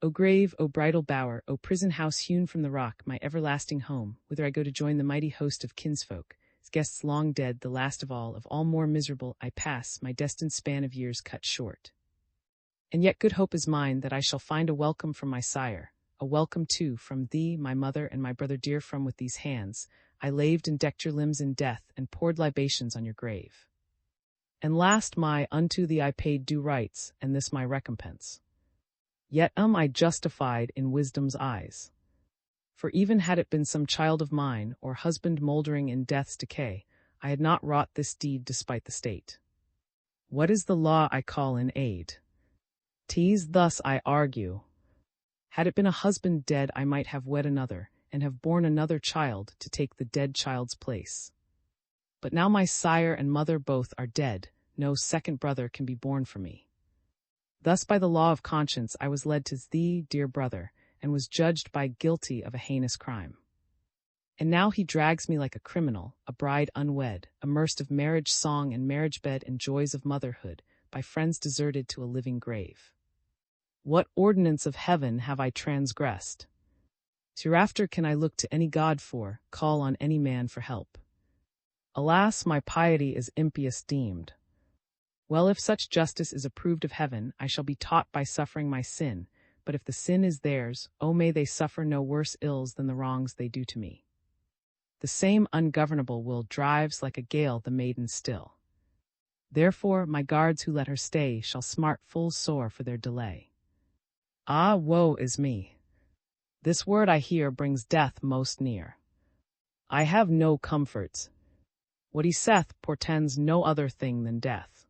O grave, O bridal bower, O prison house hewn from the rock, my everlasting home, whither I go to join the mighty host of kinsfolk, as guests long dead, the last of all more miserable, I pass, my destined span of years cut short. And yet good hope is mine that I shall find a welcome from my sire, a welcome too from thee, my mother, and my brother dear, from with these hands I laved and decked your limbs in death, and poured libations on your grave. And last unto thee I paid due rites, and this my recompense. Yet am I justified in wisdom's eyes. For even had it been some child of mine, or husband mouldering in death's decay, I had not wrought this deed despite the state. What is the law I call in aid? 'Tis thus I argue. Had it been a husband dead, I might have wed another, and have borne another child to take the dead child's place. But now my sire and mother both are dead, no second brother can be born for me. Thus by the law of conscience I was led to thee, dear brother, and was judged by guilty of a heinous crime. And now he drags me like a criminal, a bride unwed, immersed of marriage song and marriage bed and joys of motherhood, by friends deserted to a living grave. What ordinance of heaven have I transgressed? Hereafter can I look to any god for, call on any man for help? Alas, my piety is impious deemed. Well, if such justice is approved of heaven, I shall be taught by suffering my sin, but if the sin is theirs, oh may they suffer no worse ills than the wrongs they do to me. The same ungovernable will drives like a gale the maiden still. Therefore my guards who let her stay shall smart full sore for their delay. Ah, woe is me! This word I hear brings death most near. I have no comforts. What he saith portends no other thing than death.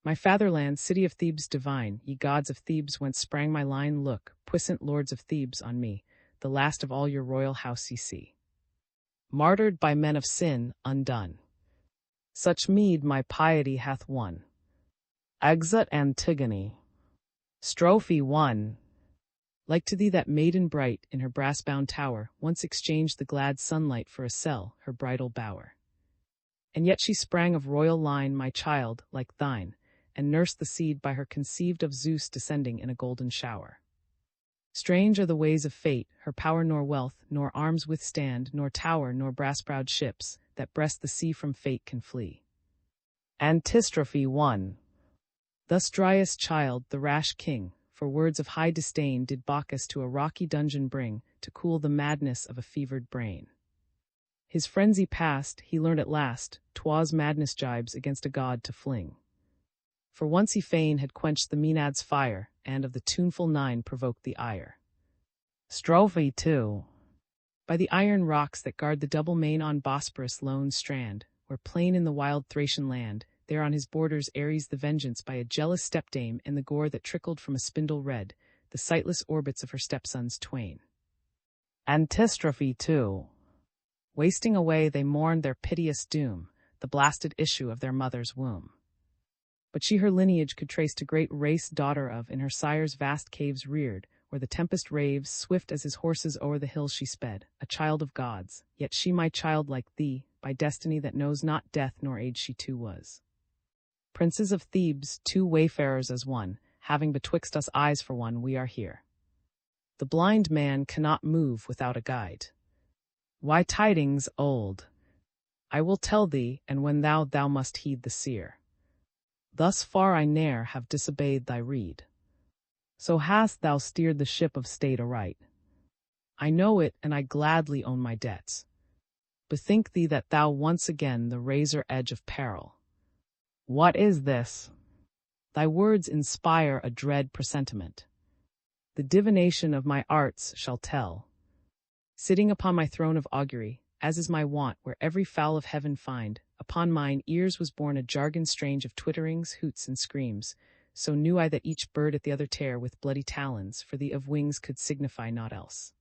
My fatherland, city of Thebes divine, ye gods of Thebes whence sprang my line, look, puissant lords of Thebes, on me, the last of all your royal house ye see. Martyred by men of sin, undone. Such meed my piety hath won. Exit Antigone. Strophe 1. Like to thee that maiden bright, in her brass-bound tower, once exchanged the glad sunlight for a cell, her bridal bower. And yet she sprang of royal line, my child, like thine, and nursed the seed by her conceived of Zeus descending in a golden shower. Strange are the ways of fate, her power nor wealth, nor arms withstand, nor tower, nor brass-browed ships, that breast the sea from fate can flee. Antistrophe 1. Thus Dryas' child, the rash king, for words of high disdain did Bacchus to a rocky dungeon bring, to cool the madness of a fevered brain. His frenzy past, he learned at last, 'twas madness jibes against a god to fling. For once he fain had quenched the Maenad's fire, and of the tuneful nine provoked the ire. Strophe 2. By the iron rocks that guard the double main on Bosporus' lone strand, where plain in the wild Thracian land, there on his borders Ares the vengeance by a jealous stepdame, and the gore that trickled from a spindle red, the sightless orbits of her stepsons twain. Antistrophe 2. Wasting away they mourned their piteous doom, the blasted issue of their mother's womb. But she her lineage could trace to great race daughter of, in her sire's vast caves reared, where the tempest raves, swift as his horses o'er the hills she sped, a child of gods, yet she my child like thee, by destiny that knows not death nor age she too was. Princes of Thebes, two wayfarers as one, having betwixt us eyes for one, we are here. The blind man cannot move without a guide. Why tidings old? I will tell thee, and when thou must heed the seer. Thus far I ne'er have disobeyed thy rede. So hast thou steered the ship of state aright. I know it, and I gladly own my debts. Bethink thee that thou once again the razor edge of peril. What is this? Thy words inspire a dread presentiment. The divination of my arts shall tell. Sitting upon my throne of augury, as is my wont, where every fowl of heaven find, upon mine ears was borne a jargon strange of twitterings, hoots, and screams. So knew I that each bird at the other tear with bloody talons, for the of wings could signify naught else.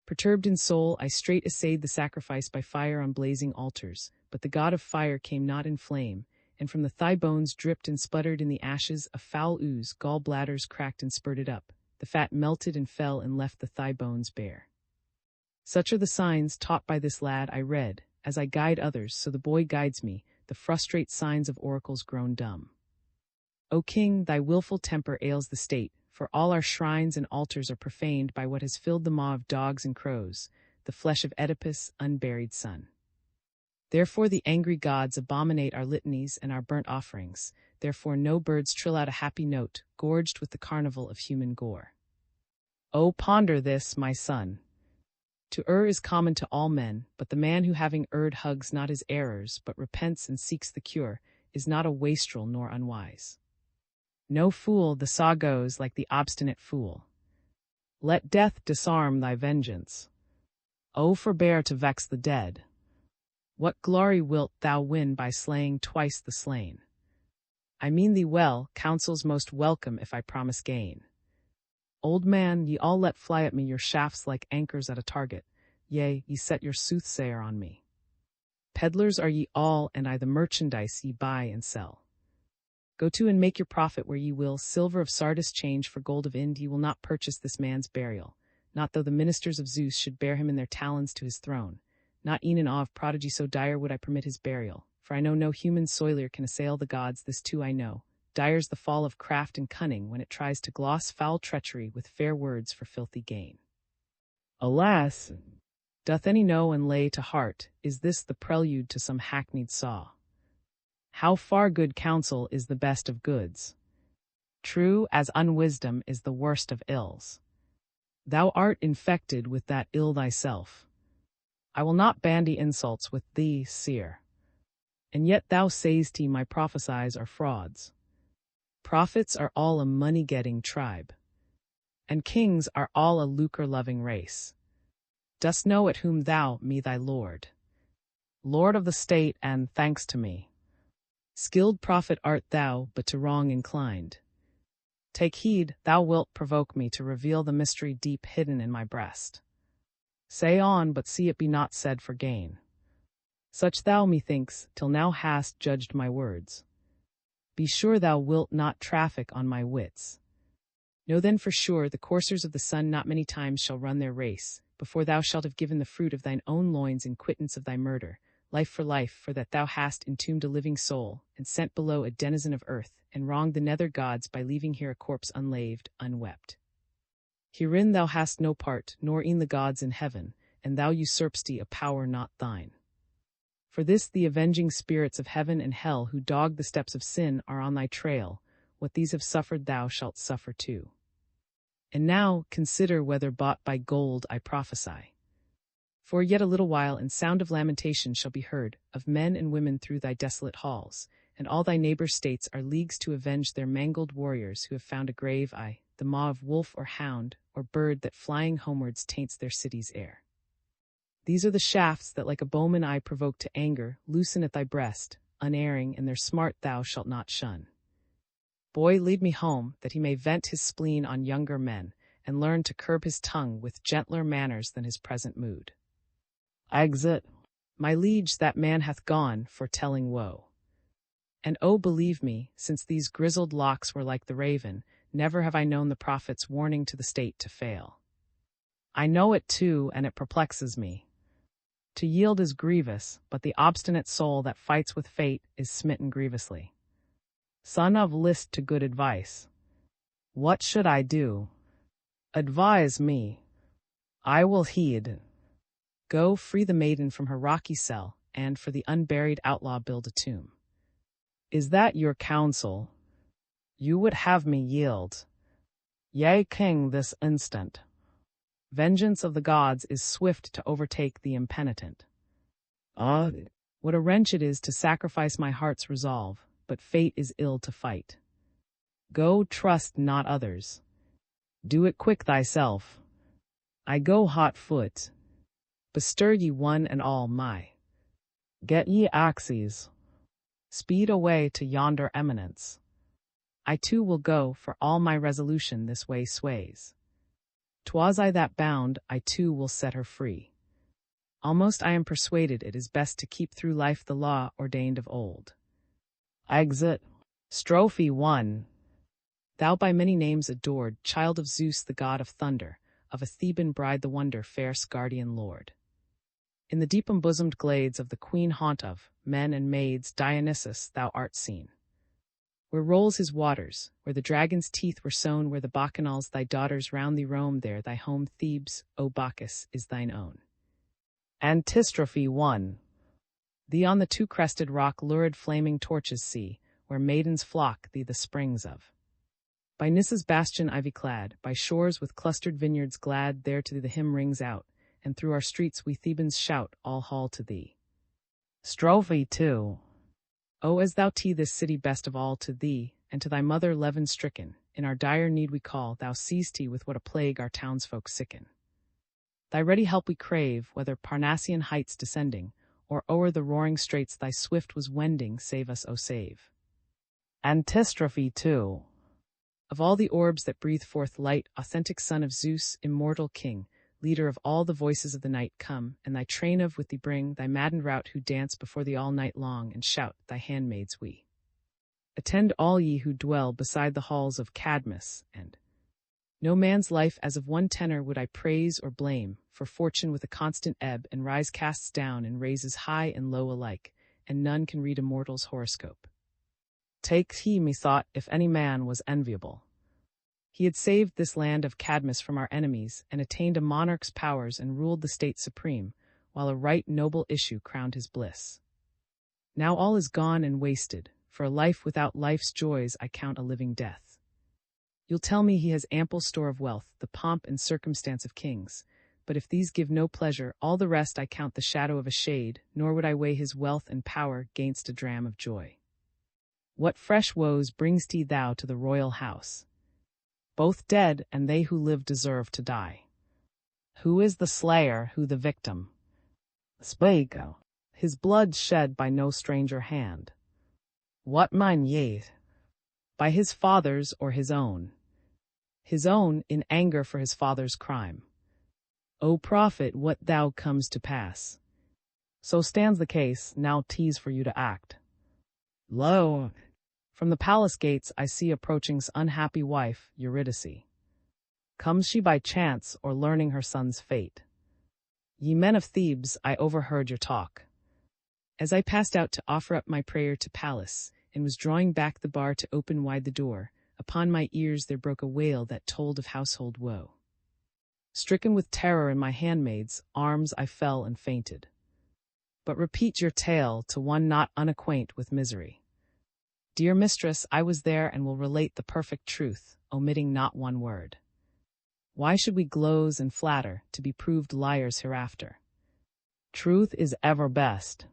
Perturbed in soul, I straight essayed the sacrifice by fire on blazing altars, but the god of fire came not in flame, and from the thigh bones dripped and sputtered in the ashes a foul ooze, gall bladders cracked and spurted up, the fat melted and fell and left the thigh bones bare. Such are the signs taught by this lad I read, as I guide others, so the boy guides me, the frustrate signs of oracles grown dumb. O king, thy willful temper ails the state, for all our shrines and altars are profaned by what has filled the maw of dogs and crows, the flesh of Oedipus' unburied son. Therefore the angry gods abominate our litanies and our burnt offerings, therefore no birds trill out a happy note, gorged with the carnival of human gore. O ponder this, my son. To err is common to all men, but the man who having erred hugs not his errors, but repents and seeks the cure, is not a wastrel nor unwise. No fool, the saw goes, like the obstinate fool. Let death disarm thy vengeance. O forbear to vex the dead. What glory wilt thou win by slaying twice the slain? I mean thee well, counsel's most welcome if I promise gain. Old man, ye all let fly at me your shafts like anchors at a target, yea, ye set your soothsayer on me. Peddlers are ye all, and I the merchandise ye buy and sell. Go to and make your profit where ye will, silver of Sardis change for gold of Ind, ye will not purchase this man's burial, not though the ministers of Zeus should bear him in their talons to his throne. Not e'en in awe of prodigy so dire would I permit his burial, for I know no human soiler can assail the gods, this too I know. Dire's the fall of craft and cunning when it tries to gloss foul treachery with fair words for filthy gain. Alas! Doth any know and lay to heart, is this the prelude to some hackneyed saw? How far good counsel is the best of goods? True as unwisdom is the worst of ills. Thou art infected with that ill thyself. I will not bandy insults with thee, seer. And yet thou say'st my prophesies are frauds. Prophets are all a money-getting tribe, and kings are all a lucre-loving race. Dost know at whom thou, me thy lord, Lord of the state, and thanks to me. Skilled prophet art thou, but to wrong inclined. Take heed, thou wilt provoke me to reveal the mystery deep hidden in my breast. Say on, but see it be not said for gain. Such thou, methinks, till now hast judged my words. Be sure thou wilt not traffic on my wits. Know then for sure, the coursers of the sun not many times shall run their race, before thou shalt have given the fruit of thine own loins in quittance of thy murder, life, for that thou hast entombed a living soul, and sent below a denizen of earth, and wronged the nether gods by leaving here a corpse unlaved, unwept. Herein thou hast no part, nor e'en the gods in heaven, and thou usurp'st a power not thine. For this the avenging spirits of heaven and hell who dog the steps of sin are on thy trail. What these have suffered thou shalt suffer too. And now consider whether bought by gold I prophesy. For yet a little while and sound of lamentation shall be heard, of men and women through thy desolate halls, and all thy neighbor states are leagues to avenge their mangled warriors who have found a grave, the maw of wolf or hound, or bird that flying homewards taints their city's air. These are the shafts that like a bowman I provoke to anger, loosen at thy breast, unerring, and their smart thou shalt not shun. Boy, lead me home, that he may vent his spleen on younger men, and learn to curb his tongue with gentler manners than his present mood. Exit. My liege, that man hath gone, foretelling woe. And oh, believe me, since these grizzled locks were like the raven, never have I known the prophet's warning to the state to fail. I know it too, and it perplexes me. To yield is grievous, but the obstinate soul that fights with fate is smitten grievously. Son of list to good advice. What should I do? Advise me. I will heed. Go, free the maiden from her rocky cell, and for the unburied outlaw build a tomb. Is that your counsel? You would have me yield. Yea, king, this instant. Vengeance of the gods is swift to overtake the impenitent. What a wrench it is to sacrifice my heart's resolve, but fate is ill to fight. Go, trust not others. Do it quick thyself. I go hot foot. Bestir ye one and all my. Get ye axes. Speed away to yonder eminence. I too will go, for all my resolution this way sways. 'Twas I that bound, I too will set her free. Almost I am persuaded it is best to keep through life the law ordained of old. Exit. Strophe 1. Thou by many names adored, child of Zeus the god of thunder, of a Theban bride the wonder, fair Scardian lord. In the deep embosomed glades of the queen haunt of men and maids Dionysus thou art seen. Where rolls his waters, where the dragon's teeth were sown, where the bacchanals thy daughters round thee roam, there thy home Thebes, O Bacchus, is thine own. Antistrophe 1. Thee on the two-crested rock lurid flaming torches see, where maidens flock thee the springs of. By Nissa's bastion ivy-clad, by shores with clustered vineyards glad, there to thee the hymn rings out, and through our streets we Thebans shout, all haul to thee. Strophe 2. O, as thou this city best of all to thee, and to thy mother leaven-stricken, in our dire need we call, thou seest with what a plague our townsfolk sicken. Thy ready help we crave, whether Parnassian heights descending, or o'er the roaring straits thy swift was wending, save us, O save. Antistrophe 2. Of all the orbs that breathe forth light, authentic son of Zeus, immortal king, leader of all the voices of the night, come, and thy train of with thee bring thy maddened rout who dance before thee all night long, and shout, thy handmaids we. Attend all ye who dwell beside the halls of Cadmus, and no man's life as of one tenor would I praise or blame, for fortune with a constant ebb and rise casts down and raises high and low alike, and none can read a mortal's horoscope. Take he, methought, if any man was enviable. He had saved this land of Cadmus from our enemies, and attained a monarch's powers and ruled the state supreme, while a right noble issue crowned his bliss. Now all is gone and wasted, for a life without life's joys I count a living death. You'll tell me he has ample store of wealth, the pomp and circumstance of kings, But if these give no pleasure, all the rest I count the shadow of a shade, nor would I weigh his wealth and power gainst a dram of joy. What fresh woes bring'st thou to the royal house? Both dead and they who live deserve to die. Who is the slayer, who the victim? Speak. His blood shed by no stranger hand. What mine ye? By his father's or his own? His own, in anger for his father's crime. O prophet, what thou comes to pass? So stands the case, now 'tis for you to act. Lo! From the palace gates I see approaching's unhappy wife, Eurydice. Comes she by chance or learning her son's fate? Ye men of Thebes, I overheard your talk. As I passed out to offer up my prayer to Pallas, and was drawing back the bar to open wide the door, upon my ears there broke a wail that told of household woe. Stricken with terror in my handmaid's arms I fell and fainted. But repeat your tale to one not unacquaint with misery. Dear mistress, I was there and will relate the perfect truth, omitting not one word. Why should we gloze and flatter, to be proved liars hereafter? Truth is ever best.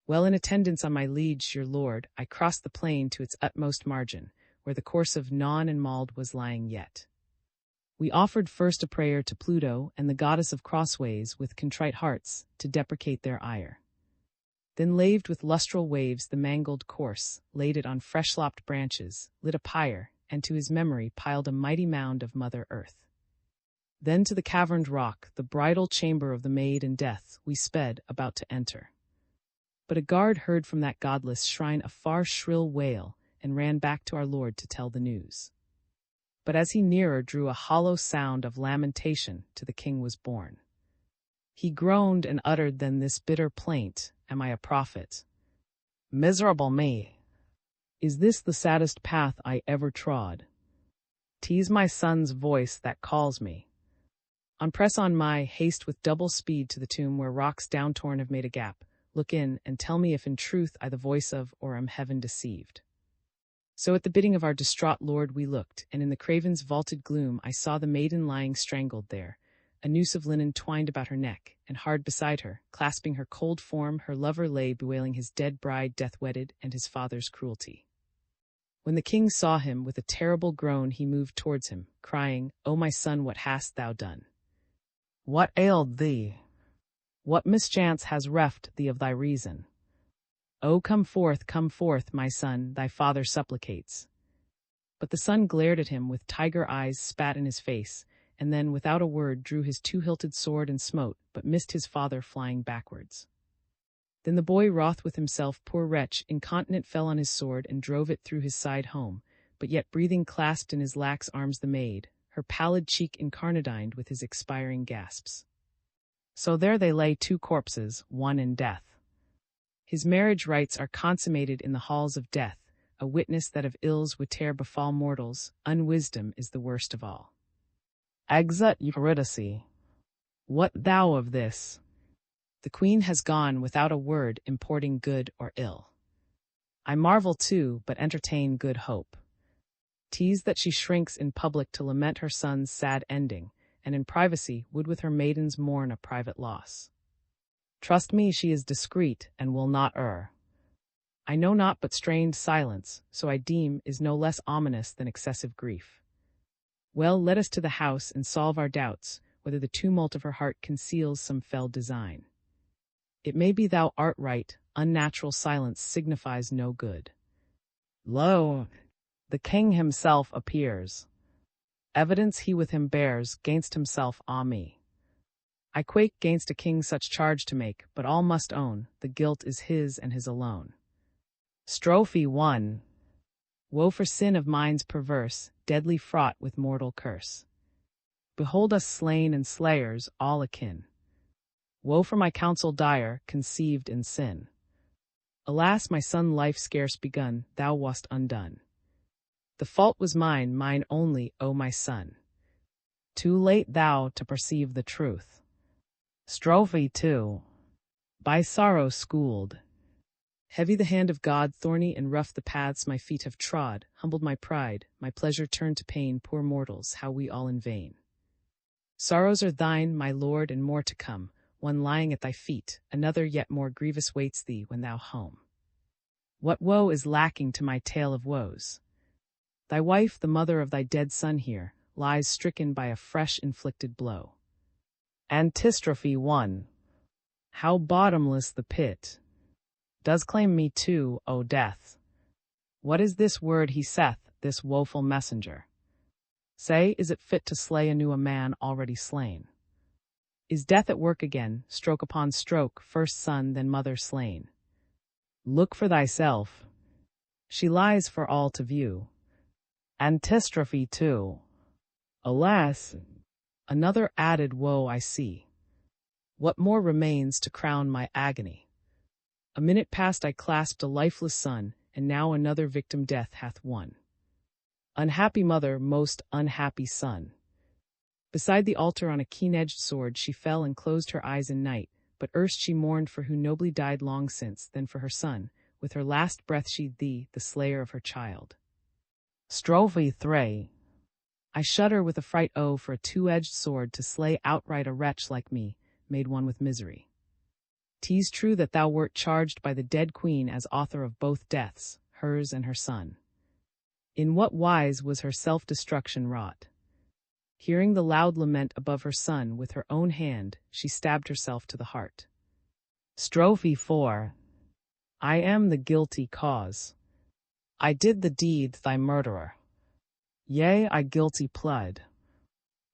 Well in attendance on my liege, your lord, I crossed the plain to its utmost margin, where the course of Non and Mauld was lying yet. We offered first a prayer to Pluto and the goddess of crossways with contrite hearts, to deprecate their ire. Then laved with lustral waves the mangled corse, laid it on fresh-lopped branches, lit a pyre, and to his memory piled a mighty mound of Mother Earth. Then to the caverned rock, the bridal chamber of the maid in death, we sped, about to enter. But a guard heard from that godless shrine a far shrill wail, and ran back to our lord to tell the news. But as he nearer drew a hollow sound of lamentation, to the king was borne. He groaned and uttered then this bitter plaint, Am I a prophet? Miserable me! Is this the saddest path I ever trod? 'Tis my son's voice that calls me. Press on my haste with double speed to the tomb where rocks downtorn have made a gap. Look in, and tell me if in truth I the voice of, or am heaven deceived. So at the bidding of our distraught lord we looked, and in the craven's vaulted gloom I saw the maiden lying strangled there, a noose of linen twined about her neck, and hard beside her, clasping her cold form, her lover lay bewailing his dead bride death-wedded and his father's cruelty. When the king saw him, with a terrible groan he moved towards him, crying, O my son, what hast thou done? What ailed thee? What mischance has reft thee of thy reason? O come forth, my son, thy father supplicates. But the son glared at him with tiger eyes, spat in his face, and then without a word drew his two-hilted sword and smote, but missed his father flying backwards. Then the boy, wroth with himself, poor wretch, incontinent fell on his sword and drove it through his side home, but yet breathing clasped in his lax arms the maid, her pallid cheek incarnadined with his expiring gasps. So there they lay, two corpses, one in death. His marriage rites are consummated in the halls of death, a witness that of ills would tear befall mortals, unwisdom is the worst of all. Exit Eurydice. What thou of this? The queen has gone without a word importing good or ill. I marvel too, but entertain good hope. 'Tis that she shrinks in public to lament her son's sad ending, and in privacy would with her maidens mourn a private loss. Trust me, she is discreet, and will not err. I know not, but strained silence, so I deem, is no less ominous than excessive grief. Well, let us to the house and solve our doubts, whether the tumult of her heart conceals some fell design. It may be thou art right, unnatural silence signifies no good. Lo! The king himself appears. Evidence he with him bears, gainst himself, ah me. I quake gainst a king such charge to make, but all must own, the guilt is his and his alone. Strophe 1. Woe for sin of minds perverse, deadly fraught with mortal curse. Behold us slain and slayers, all akin. Woe for my counsel dire, conceived in sin. Alas, my son, life scarce begun, thou wast undone. The fault was mine only, O my son. Too late thou to perceive the truth. Strophe 2. By sorrow schooled. Heavy the hand of God, thorny and rough the paths my feet have trod, humbled my pride, my pleasure turned to pain, poor mortals, how we all in vain. Sorrows are thine, my lord, and more to come, one lying at thy feet, another yet more grievous waits thee when thou home. What woe is lacking to my tale of woes? Thy wife, the mother of thy dead son here, lies stricken by a fresh inflicted blow. Antistrophe 1. How bottomless the pit does claim me too, O death! What is this word he saith, this woeful messenger? Say, is it fit to slay anew a man already slain? Is death at work again, stroke upon stroke, first son then mother slain? Look for thyself. She lies for all to view. Antistrophe 2. Alas, another added woe I see. What more remains to crown my agony? A minute past I clasped a lifeless son, and now another victim death hath won. Unhappy mother, most unhappy son. Beside the altar on a keen-edged sword she fell and closed her eyes in night, but erst she mourned for who nobly died long since, then for her son, with her last breath she'd thee, the slayer of her child. Strophe 3. I shudder with affright, oh, for a two-edged sword to slay outright a wretch like me, made one with misery. 'Tis true that thou wert charged by the dead queen as author of both deaths, hers and her son. In what wise was her self-destruction wrought? Hearing the loud lament above her son, with her own hand she stabbed herself to the heart. Strophe 4. I am the guilty cause. I did the deed, thy murderer. Yea, I guilty plead.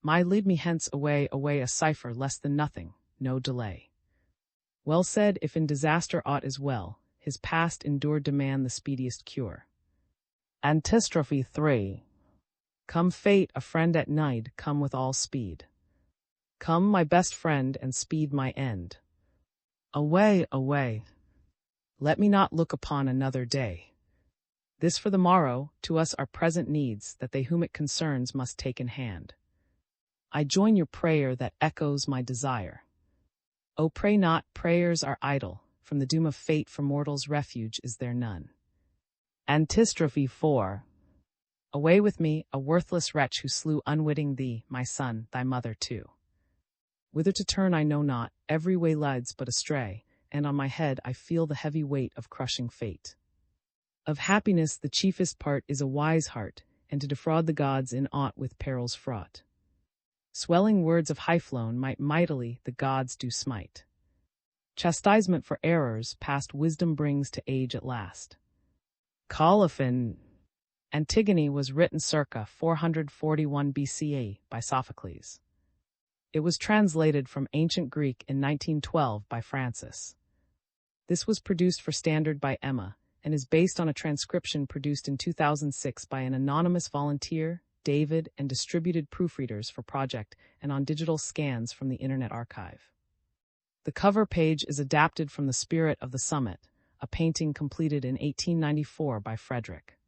My lead me hence away, away, a cipher less than nothing, no delay. Well said, if in disaster aught is well, his past endured demand the speediest cure. Antistrophe 3. Come fate, a friend at night, come with all speed. Come, my best friend, and speed my end. Away, away. Let me not look upon another day. This for the morrow, to us our present needs, that they whom it concerns must take in hand. I join your prayer that echoes my desire. Oh, pray not, prayers are idle, from the doom of fate for mortals refuge is there none. Antistrophe 4. Away with me, a worthless wretch who slew unwitting thee, my son, thy mother too. Whither to turn I know not, every way leads but astray, and on my head I feel the heavy weight of crushing fate. Of happiness the chiefest part is a wise heart, and to defraud the gods in aught with perils fraught. Swelling words of high flown might mightily the gods do smite. Chastisement for errors past wisdom brings to age at last. Colophon. Antigone was written circa 441 BCE by Sophocles. It was translated from ancient Greek in 1912 by Francis. This was produced for Standard by Emma, and is based on a transcription produced in 2006 by an anonymous volunteer, David, and distributed proofreaders for Project, and on digital scans from the Internet Archive. The cover page is adapted from The Spirit of the Summit, a painting completed in 1894 by Frederick.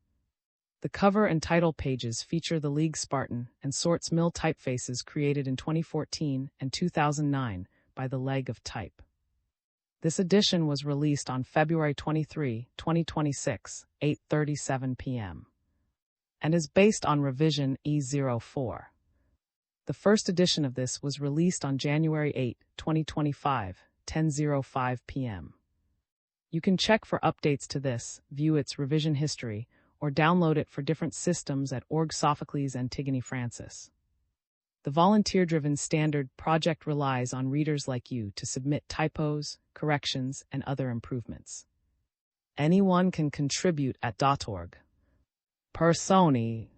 The cover and title pages feature the League Spartan and Sorts Mill typefaces created in 2014 and 2009 by the Leg of Type. This edition was released on February 23, 2026, 8:37 p.m. and is based on revision E04. The first edition of this was released on January 8, 2025, 10:05 p.m. You can check for updates to this, view its revision history, or download it for different systems at org Sophocles Antigone Francis. The volunteer-driven Standard project relies on readers like you to submit typos, corrections, and other improvements. Anyone can contribute at .org. Personi.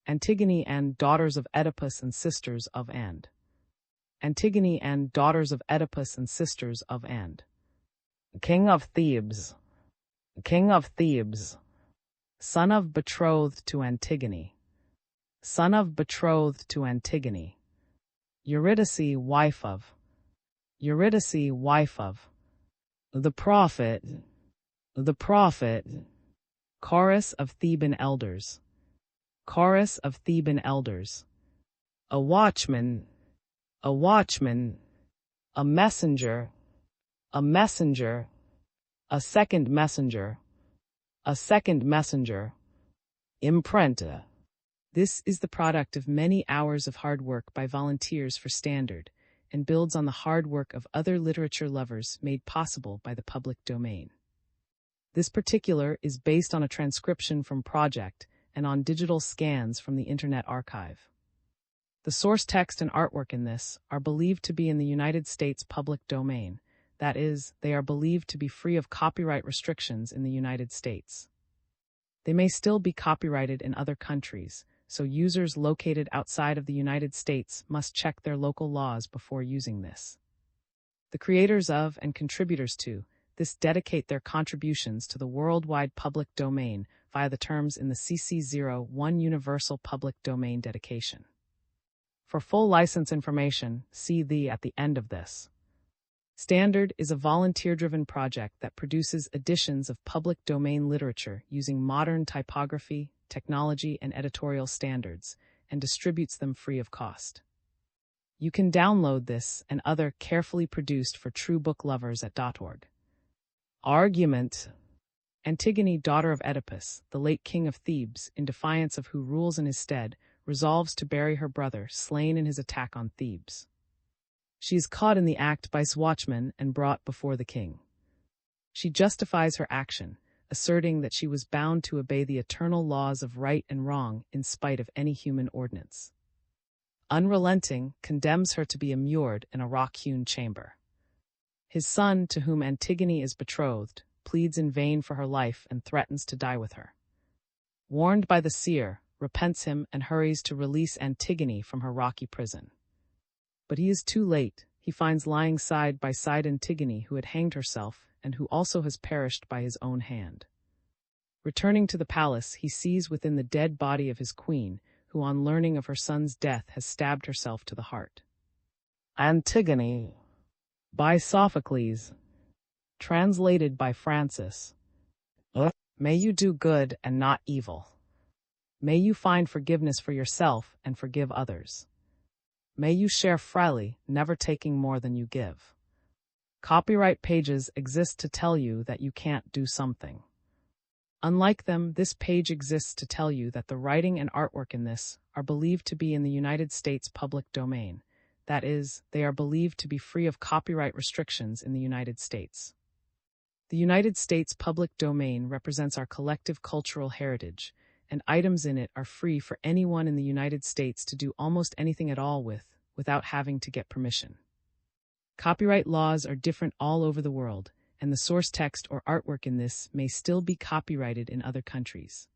Antigone and Daughters of Oedipus and Sisters of and. Antigone and Daughters of Oedipus and Sisters of and. King of Thebes. King of Thebes. Son of betrothed to Antigone. Son of betrothed to Antigone. Eurydice, wife of. Eurydice, wife of. The prophet. The prophet. Chorus of Theban elders. Chorus of Theban elders. A watchman. A watchman. A messenger. A messenger. A second messenger. A second messenger. Imprenta. This is the product of many hours of hard work by volunteers for Standard, and builds on the hard work of other literature lovers made possible by the public domain. This particular is based on a transcription from Project and on digital scans from the Internet Archive. The source text and artwork in this are believed to be in the United States public domain. That is, they are believed to be free of copyright restrictions in the United States. They may still be copyrighted in other countries, so users located outside of the United States must check their local laws before using this. The creators of and contributors to this dedicate their contributions to the worldwide public domain via the terms in the CC01 Universal Public Domain Dedication. For full license information, see the at the end of this. Standard is a volunteer-driven project that produces editions of public domain literature using modern typography, technology, and editorial standards, and distributes them free of cost. You can download this and other carefully produced for true book lovers at .org. Argument. Antigone, daughter of Oedipus, the late king of Thebes, in defiance of who rules in his stead, resolves to bury her brother, slain in his attack on Thebes. She is caught in the act by his watchmen and brought before the king. She justifies her action, asserting that she was bound to obey the eternal laws of right and wrong in spite of any human ordinance. Unrelenting, condemns her to be immured in a rock-hewn chamber. His son, to whom Antigone is betrothed, pleads in vain for her life and threatens to die with her. Warned by the seer, repents him and hurries to release Antigone from her rocky prison. But he is too late. He finds lying side by side Antigone, who had hanged herself and who also has perished by his own hand. Returning to the palace, he sees within the dead body of his queen, who on learning of her son's death has stabbed herself to the heart. Antigone, by Sophocles. Translated by Francis. May you do good and not evil. May you find forgiveness for yourself and forgive others. May you share freely, never taking more than you give. Copyright pages exist to tell you that you can't do something. Unlike them, this page exists to tell you that the writing and artwork in this are believed to be in the United States public domain. That is, they are believed to be free of copyright restrictions in the United States. The United States public domain represents our collective cultural heritage, and items in it are free for anyone in the United States to do almost anything at all with, without having to get permission. Copyright laws are different all over the world, and the source text or artwork in this may still be copyrighted in other countries.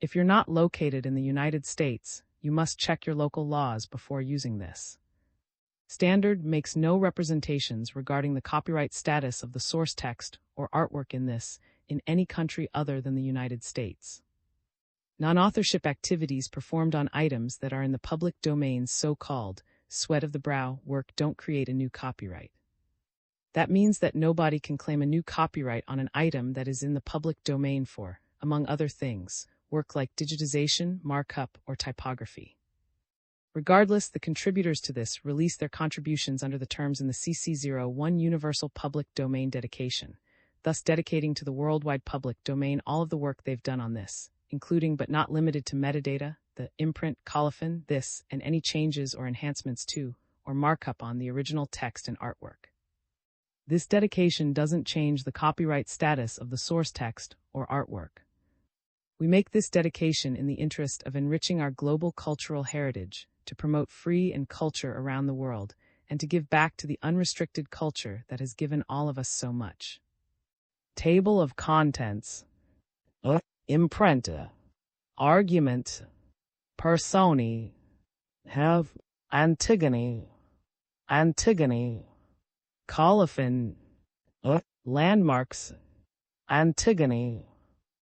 If you're not located in the United States, you must check your local laws before using this. Standard makes no representations regarding the copyright status of the source text or artwork in this in any country other than the United States. Non-authorship activities performed on items that are in the public domain's so-called sweat of the brow work don't create a new copyright. That means that nobody can claim a new copyright on an item that is in the public domain for, among other things, work like digitization, markup, or typography. Regardless, the contributors to this release their contributions under the terms in the CC01 Universal Public Domain Dedication, thus dedicating to the worldwide public domain all of the work they've done on this, including but not limited to metadata, the imprint, colophon, this, and any changes or enhancements to, or markup on the original text and artwork. This dedication doesn't change the copyright status of the source text or artwork. We make this dedication in the interest of enriching our global cultural heritage, to promote free and culture around the world, and to give back to the unrestricted culture that has given all of us so much. Table of Contents. Imprenta. Argument. Personi. Have. Antigone. Antigone. Colophon. Landmarks. Antigone.